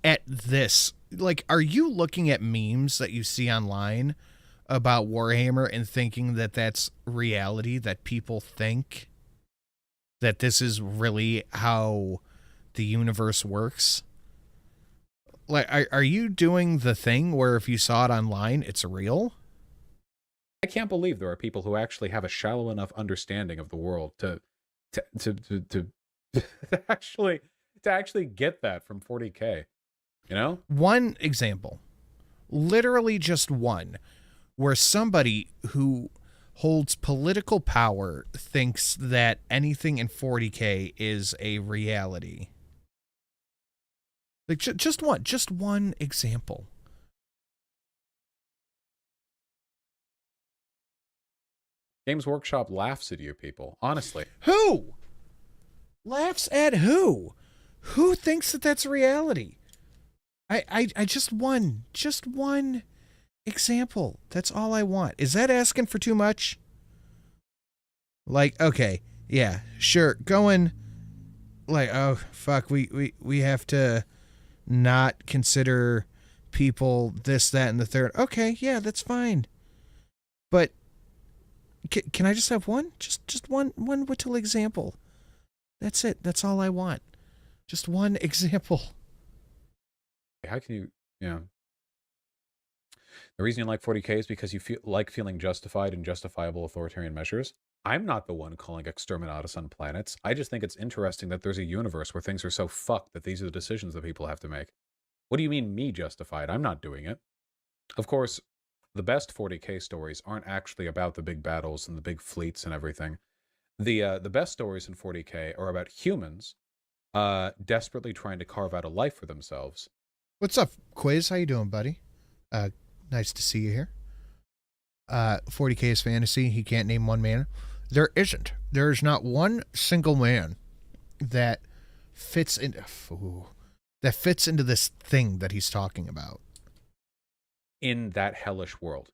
at this? Like, are you looking at memes that you see online about Warhammer and thinking that that's reality, that people think that this is really how the universe works? Like, are you doing the thing where if you saw it online, it's real? I can't believe there are people who actually have a shallow enough understanding of the world to actually get that from 40k. You know? One example, literally just one, where somebody who holds political power thinks that anything in 40k is a reality. Like, just one example. Games Workshop laughs at you people, honestly. Who? Laughs at who? Who thinks that that's reality? I just one example. That's all I want. Is that asking for too much? Like, okay, yeah, sure, going, like, oh, fuck, we have to not consider people this, that, and the third. Okay, yeah, that's fine. But can I just have one? Just one little example. That's it. That's all I want. Just one example. How can you, the reason you like 40k is because you feel like feeling justified in justifiable authoritarian measures. I'm not the one calling exterminatus on planets. I just think it's interesting that there's a universe where things are so fucked that these are the decisions that people have to make. What do you mean me justified? I'm not doing it. Of course, the best 40k stories aren't actually about the big battles and the big fleets and everything. The best stories in 40k are about humans desperately trying to carve out a life for themselves. What's up, Quiz? How you doing, buddy? Nice to see you here. 40k is fantasy. He can't name one man. There isn't. There is not one single man that fits into this thing that he's talking about. In that hellish world.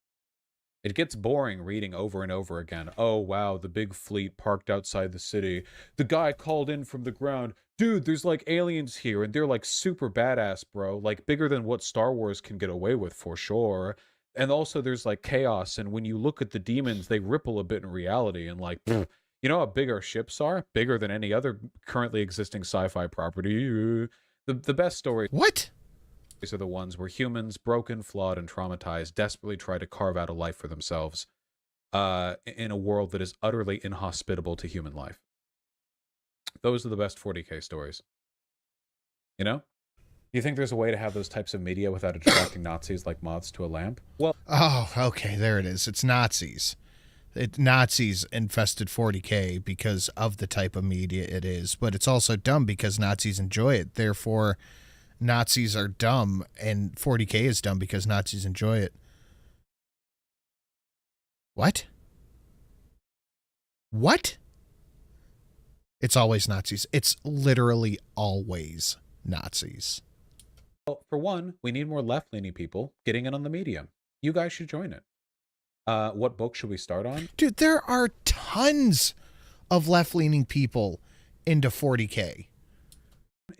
It gets boring reading over and over again. Oh, wow, the big fleet parked outside the city. The guy called in from the ground. Dude, there's like aliens here, and they're like super badass, bro. Like bigger than what Star Wars can get away with, for sure. And also there's like chaos, and when you look at the demons, they ripple a bit in reality. And like, you know how big our ships are? Bigger than any other currently existing sci-fi property. The best story... What? These are the ones where humans, broken, flawed, and traumatized, desperately try to carve out a life for themselves in a world that is utterly inhospitable to human life. Those are the best 40k stories. You know? Do you think there's a way to have those types of media without attracting Nazis like moths to a lamp? Well... Oh, okay, there it is. It's Nazis. Nazis infested 40k because of the type of media it is, but it's also dumb because Nazis enjoy it. Therefore... Nazis are dumb, and 40k is dumb because Nazis enjoy it. What? What? It's always Nazis. It's literally always Nazis. Well, for one, we need more left-leaning people getting in on the media. You guys should join it. What book should we start on? Dude, there are tons of left-leaning people into 40k.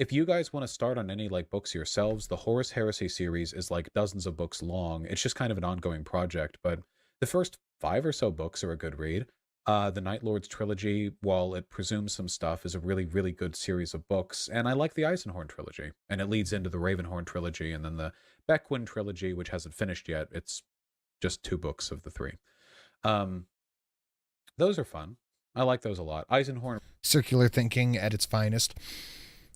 If you guys want to start on any like books yourselves, the Horus Heresy series is like dozens of books long. It's just kind of an ongoing project, but the first 5 or so books are a good read. The Night Lords trilogy, while it presumes some stuff, is a really, really good series of books. And I like the Eisenhorn trilogy, and it leads into the Ravenhorn trilogy, and then the Beckwin trilogy, which hasn't finished yet. It's just 2 books of the 3. Those are fun. I like those a lot. Eisenhorn. Circular thinking at its finest.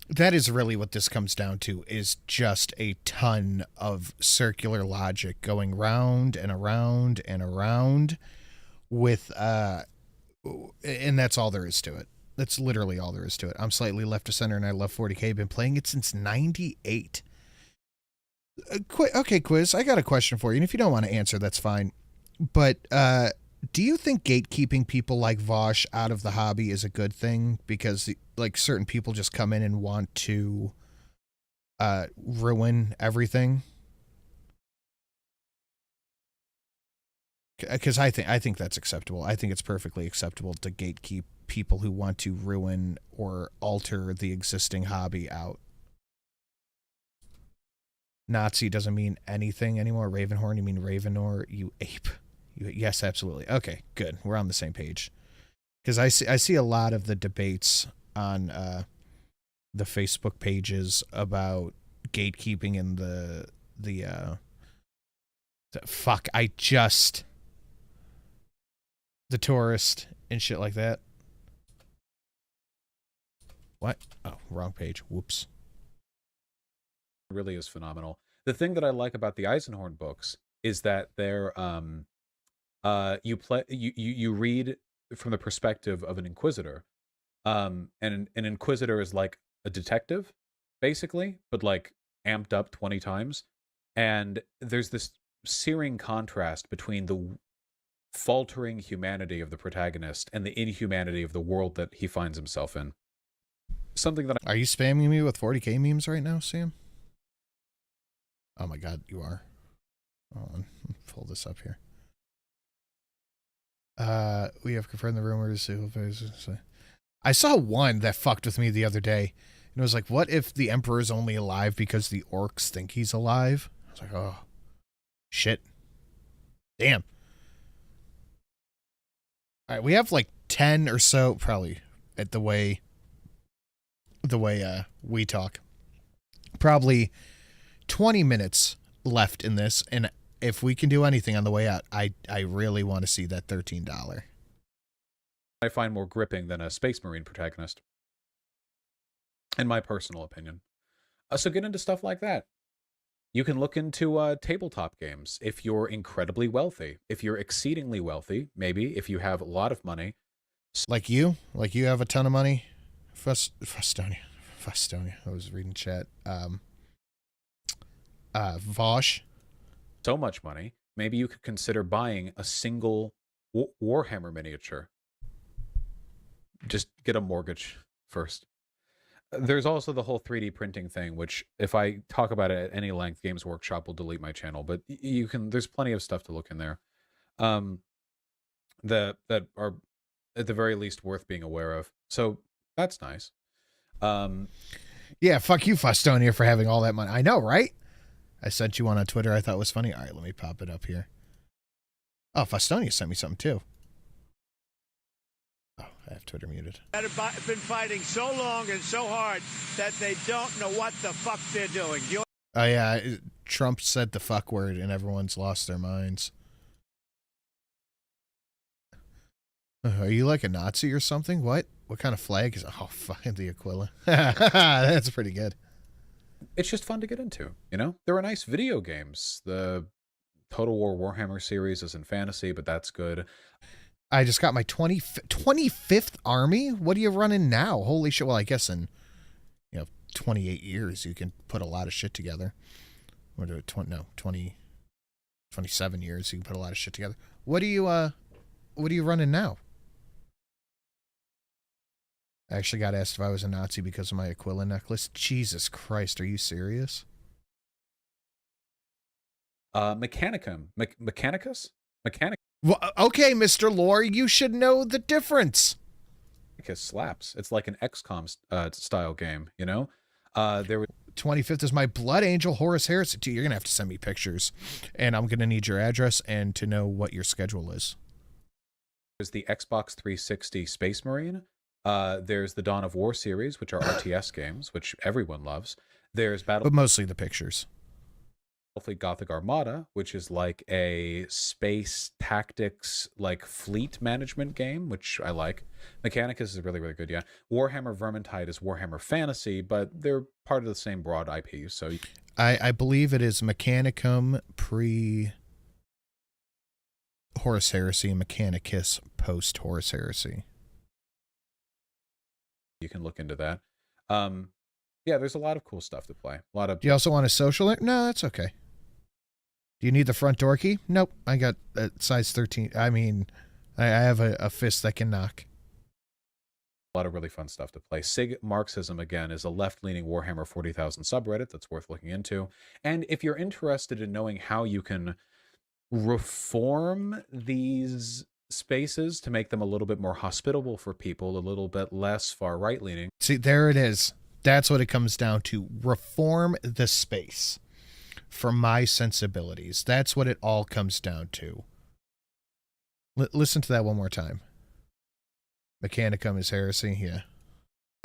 That is really what this comes down to, is just a ton of circular logic going round and around and around with, and that's all there is to it. That's literally all there is to it. I'm slightly left of center and I love 40k. Been playing it since 98. Okay, Quiz, I got a question for you. And if you don't want to answer, that's fine. But, do you think gatekeeping people like Vaush out of the hobby is a good thing? Because like certain people just come in and want to ruin everything. Because I think that's acceptable. I think it's perfectly acceptable to gatekeep people who want to ruin or alter the existing hobby out. Nazi doesn't mean anything anymore. Ravenhorn, you mean Ravenor, you ape. Yes, absolutely. Okay, good. We're on the same page. Because I see a lot of the debates on the Facebook pages about gatekeeping and the tourist and shit like that. What? Oh, wrong page. Whoops. Really is phenomenal. The thing that I like about the Eisenhorn books is that they're you read from the perspective of an inquisitor, and an inquisitor is like a detective basically, but like amped up 20 times, and there's this searing contrast between the faltering humanity of the protagonist and the inhumanity of the world that he finds himself in. Something that Are you spamming me with 40k memes right now, Sam? Oh my god, you are. Hold on, pull this up here. We have confirmed the rumors. I saw one that fucked with me the other day. And it was like, what if the Emperor's only alive because the orcs think he's alive? I was like, oh, shit. Damn. All right, we have like 10 or so, probably, at the way we talk. Probably 20 minutes left in this, and if we can do anything on the way out, I really want to see that $13. I find more gripping than a Space Marine protagonist, in my personal opinion. So get into stuff like that. You can look into tabletop games if you're incredibly wealthy. If you're exceedingly wealthy, maybe, if you have a lot of money. Like you have a ton of money. Fustonia. I was reading chat. Vaush. So much money. Maybe you could consider buying a single Warhammer miniature. Just get a mortgage first. There's also the whole 3D printing thing, which if I talk about it at any length, Games Workshop will delete my channel, but you can, there's plenty of stuff to look in there. That are at the very least worth being aware of. So that's nice. Yeah, fuck you, Fustonia, for having all that money. I know, right? I sent you one on Twitter I thought was funny. All right, let me pop it up here. Oh, Fustonia sent me something too. Oh, I have Twitter muted. That have been fighting so long and so hard that they don't know what the fuck they're doing. Oh, yeah. Trump said the fuck word and everyone's lost their minds. Are you like a Nazi or something? What? What kind of flag is... Oh, fucking the Aquila. That's pretty good. It's just fun to get into, you know? There are nice video games. The Total War Warhammer series isn't fantasy, but that's good. I just got my 25th army? What are you running now? Holy shit. Well, I guess in 28 years you can put a lot of shit together. Or 27 years you can put a lot of shit together. What are you running now? I actually got asked if I was a Nazi because of my Aquila necklace. Jesus Christ, are you serious? Mechanicum. Mechanicus? Mechanicus Well, okay, Mr. Lore, you should know the difference. slaps. It's like an XCOM style game, you know? There was 25th is my Blood Angel Horus Heresy. Dude, you're going to have to send me pictures. And I'm going to need your address and to know what your schedule is. There's the Xbox 360 Space Marine. There's the Dawn of War series, which are RTS games, which everyone loves. There's But mostly the pictures. Battlefield Gothic Armada, which is like a space tactics, like fleet management game, which I like. Mechanicus is really, really good, yeah. Warhammer Vermintide is Warhammer Fantasy, but they're part of the same broad IP, so... I believe it is Mechanicum pre... Horus Heresy and Mechanicus post Horus Heresy. You can look into that. Yeah, there's a lot of cool stuff to play. A lot of... Do you also want a social link? No, that's okay. Do you need the front door key? Nope. I got a size 13. I mean, I have a fist that can knock. A lot of really fun stuff to play. Sig Marxism, again, is a left-leaning Warhammer 40,000 subreddit that's worth looking into. And if you're interested in knowing how you can reform these spaces to make them a little bit more hospitable for people, a little bit less far-right leaning. See, there it is. That's what it comes down to. Reform the space for my sensibilities. That's what it all comes down to. Listen to that one more time. Mechanicum is heresy, yeah.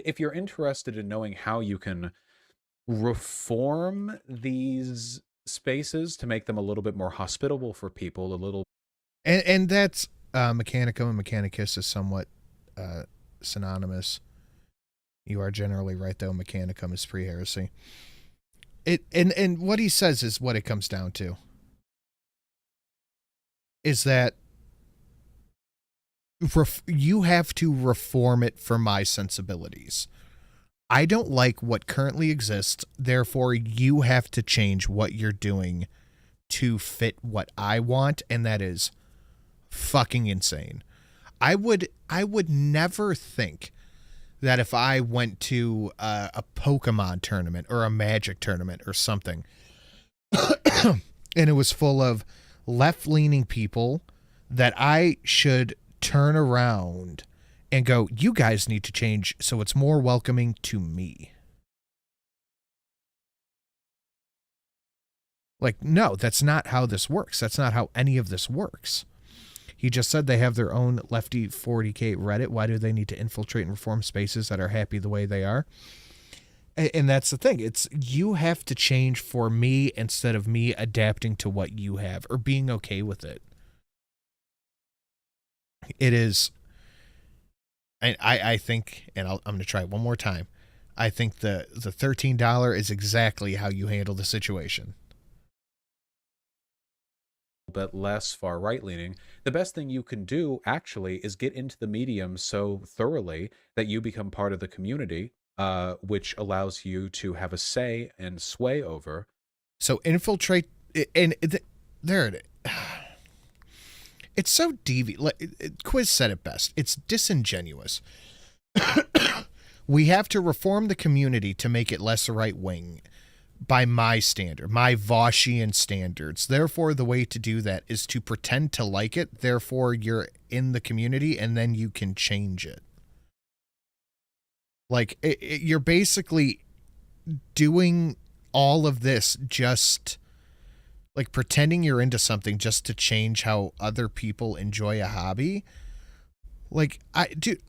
If you're interested in knowing how you can reform these spaces to make them a little bit more hospitable for people, a little... And that's... Mechanicum and Mechanicus is somewhat synonymous. You are generally right, though. Mechanicum is pre-heresy. And what he says is what it comes down to. Is that you have to reform it for my sensibilities. I don't like what currently exists, therefore you have to change what you're doing to fit what I want, and that is fucking insane. I would never think that if I went to a Pokemon tournament or a Magic tournament or something and it was full of left-leaning people that I should turn around and go, you guys need to change so it's more welcoming to me. Like, no, that's not how this works. That's not how any of this works. He just said they have their own lefty 40k Reddit. Why do they need to infiltrate and reform spaces that are happy the way they are? And that's the thing. It's you have to change for me instead of me adapting to what you have or being okay with it. It is And I think, and I'm going to try it one more time. I think the $13 is exactly how you handle the situation. Bit less far right leaning, the best thing you can do actually is get into the medium so thoroughly that you become part of the community, which allows you to have a say and sway over. So infiltrate, and there it is. It's so deviant. Like, Quiz said it best. It's disingenuous. We have to reform the community to make it less right wing. By my standard, my Vaushian standards. Therefore, the way to do that is to pretend to like it. Therefore, you're in the community and then you can change it. Like, you're basically doing all of this just like pretending you're into something just to change how other people enjoy a hobby. Like,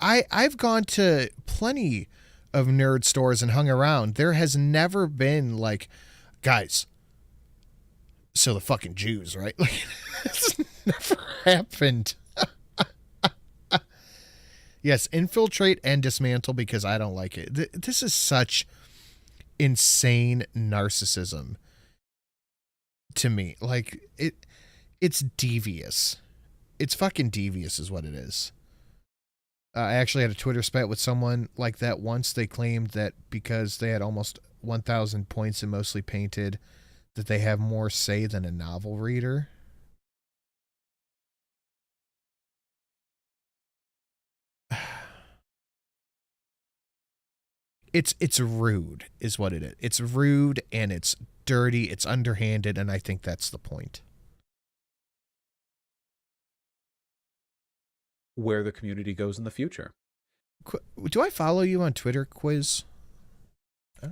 I've gone to plenty of nerd stores and hung around. There has never been like, guys, so the fucking Jews, right? Like, it's never happened. Yes, infiltrate and dismantle because I don't like it. This is such insane narcissism to me. Like, it's devious. It's fucking devious is what it is. I actually had a Twitter spat with someone like that once. They claimed that because they had almost 1,000 points and mostly painted, that they have more say than a novel reader. It's rude is what it is. It's rude and it's dirty. It's underhanded, and I think that's the point. Where the community goes in the future. Do I follow you on Twitter, Quiz? I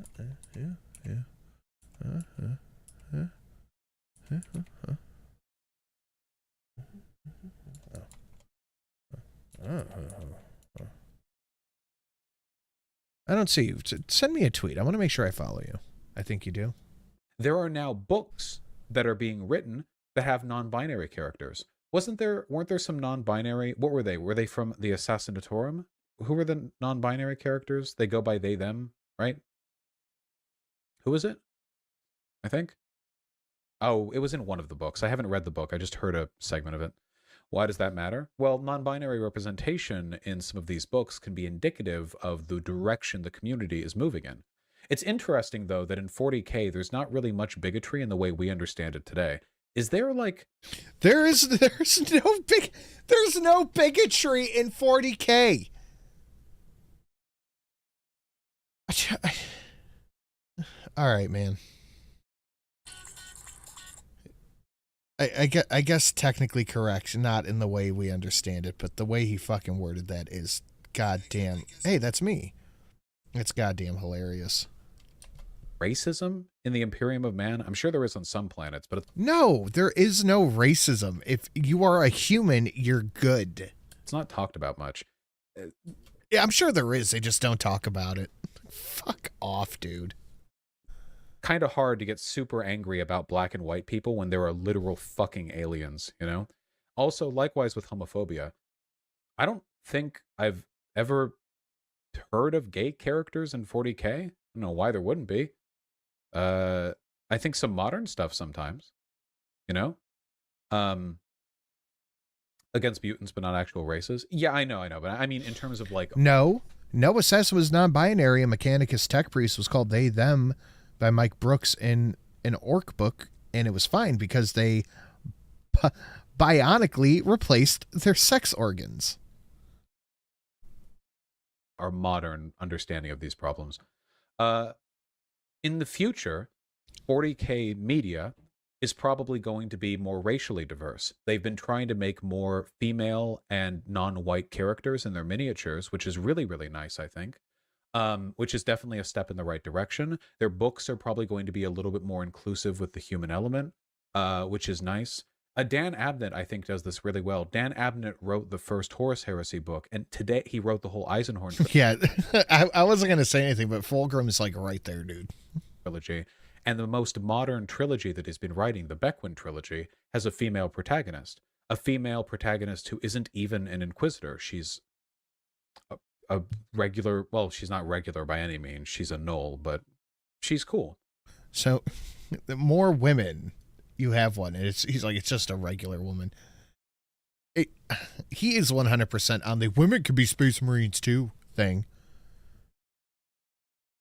don't see you. Send me a tweet. I want to make sure I follow you. I think you do. There are now books that are being written that have non-binary characters. Weren't there some non-binary? What were they? Were they from the Assassinatorum? Who were the non-binary characters? They go by they, them, right? Who was it? I think. Oh, it was in one of the books. I haven't read the book. I just heard a segment of it. Why does that matter? Well, non-binary representation in some of these books can be indicative of the direction the community is moving in. It's interesting, though, that in 40k, there's not really much bigotry in the way we understand it today. Is there like there's no bigotry in 40k. All right, man. I guess technically correct, not in the way we understand it, but the way he fucking worded that is goddamn. Hey, that's me. It's goddamn hilarious. Racism in the Imperium of Man? I'm sure there is on some planets, but no, there is no racism. If you are a human, you're good. It's not talked about much. Yeah, I'm sure there is. They just don't talk about it. Fuck off, dude. Kind of hard to get super angry about black and white people when there are literal fucking aliens, you know? Also, likewise with homophobia. I don't think I've ever heard of gay characters in 40k. I don't know why there wouldn't be. I think some modern stuff sometimes, you know? Against mutants, but not actual races. Yeah, I know. But I mean, in terms of like... No. Noah Sess was non-binary, and Mechanicus Tech Priest was called They, Them by Mike Brooks in an orc book, and it was fine because they bionically replaced their sex organs. Our modern understanding of these problems. In the future, 40k media is probably going to be more racially diverse. They've been trying to make more female and non-white characters in their miniatures, which is really, really nice, I think. Which is definitely a step in the right direction. Their books are probably going to be a little bit more inclusive with the human element, which is nice. Dan Abnett, I think, does this really well. Dan Abnett wrote the first Horus Heresy book, and today he wrote the whole Eisenhorn trilogy. Yeah, I wasn't going to say anything, but Fulgrim's like right there, dude. Trilogy. And the most modern trilogy that he's been writing, the Beckwin trilogy, has a female protagonist. A female protagonist who isn't even an Inquisitor. She's a regular, well, she's not regular by any means. She's a null, but she's cool. So, the more women you have one, and he's like, it's just a regular woman. He is 100% on the women could be Space Marines too thing.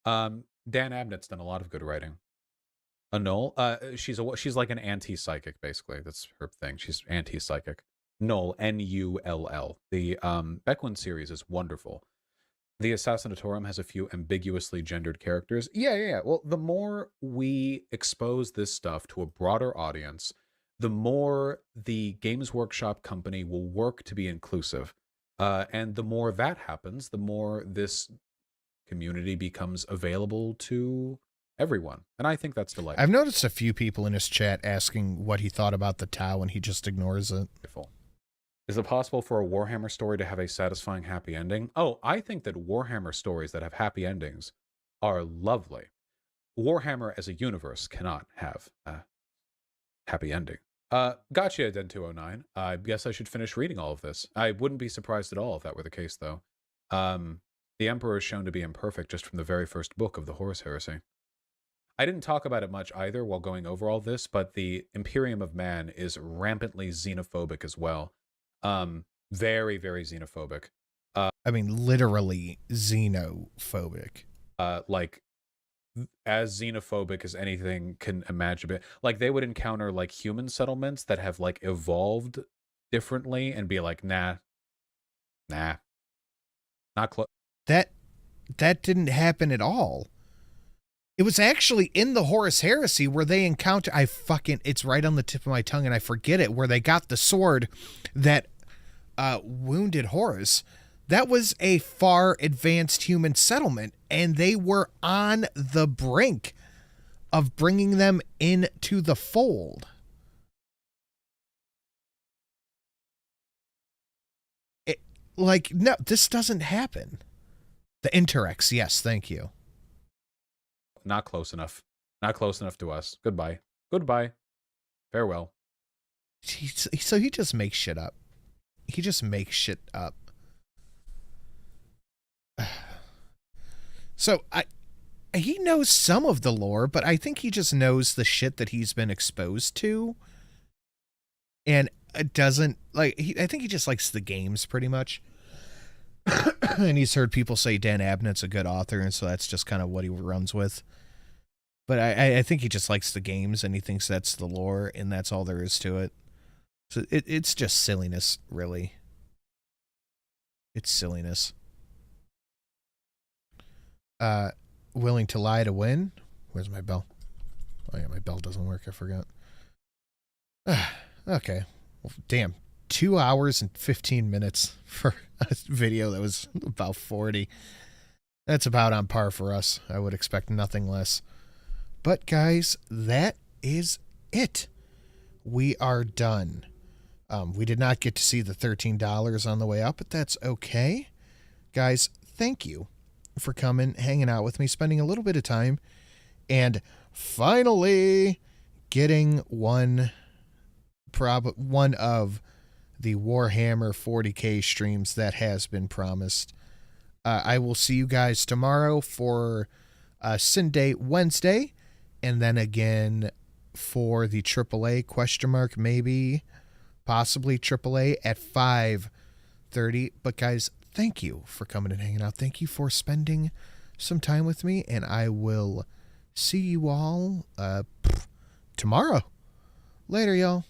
Dan Abnett's done a lot of good writing. A null, she's like an anti-psychic, basically. That's her thing. She's anti-psychic. Null, Null. The Beckwin series is wonderful. The Assassinatorum has a few ambiguously gendered characters. Yeah. Well, the more we expose this stuff to a broader audience, the more the Games Workshop company will work to be inclusive. And the more that happens, the more this community becomes available to everyone. And I think that's delightful. I've noticed a few people in his chat asking what he thought about the Tau, and he just ignores it. Is it possible for a Warhammer story to have a satisfying happy ending? Oh, I think that Warhammer stories that have happy endings are lovely. Warhammer as a universe cannot have a happy ending. Gotcha, Den209. I guess I should finish reading all of this. I wouldn't be surprised at all if that were the case, though. The Emperor is shown to be imperfect just from the very first book of the Horus Heresy. I didn't talk about it much either while going over all this, but the Imperium of Man is rampantly xenophobic as well. Very, very xenophobic. I mean, literally xenophobic. Like, as xenophobic as anything can imagine. Like, they would encounter, like, human settlements that have, like, evolved differently and be like, nah, not close. That didn't happen at all. It was actually in the Horus Heresy where they encounter, it's right on the tip of my tongue and I forget it, where they got the sword that wounded Horus. That was a far advanced human settlement, and they were on the brink of bringing them into the fold. No, this doesn't happen. The Interex, yes, thank you. Not close enough. Not close enough to us. Goodbye. Farewell. So he just makes shit up. He just makes shit up. So he knows some of the lore, but I think he just knows the shit that he's been exposed to. And it doesn't, I think he just likes the games pretty much. And he's heard people say Dan Abnett's a good author, and so that's just kind of what he runs with. But I think he just likes the games, and he thinks that's the lore, and that's all there is to it. So it's just silliness, really. It's silliness. Willing to lie to win? Where's my bell? Oh yeah, my bell doesn't work, I forgot. Okay. Well, damn. 2 hours and 15 minutes for a video that was about 40. That's about on par for us. I would expect nothing less. But guys, that is it. We are done. We did not get to see the $13 on the way up, but that's okay. Guys, thank you for coming, hanging out with me, spending a little bit of time, and finally getting one of the Warhammer 40k streams that has been promised. I will see you guys tomorrow for Sunday, Wednesday, and then again for the AAA ? Maybe, possibly AAA at 5:30. But guys, thank you for coming and hanging out. Thank you for spending some time with me, and I will see you all tomorrow. Later, y'all.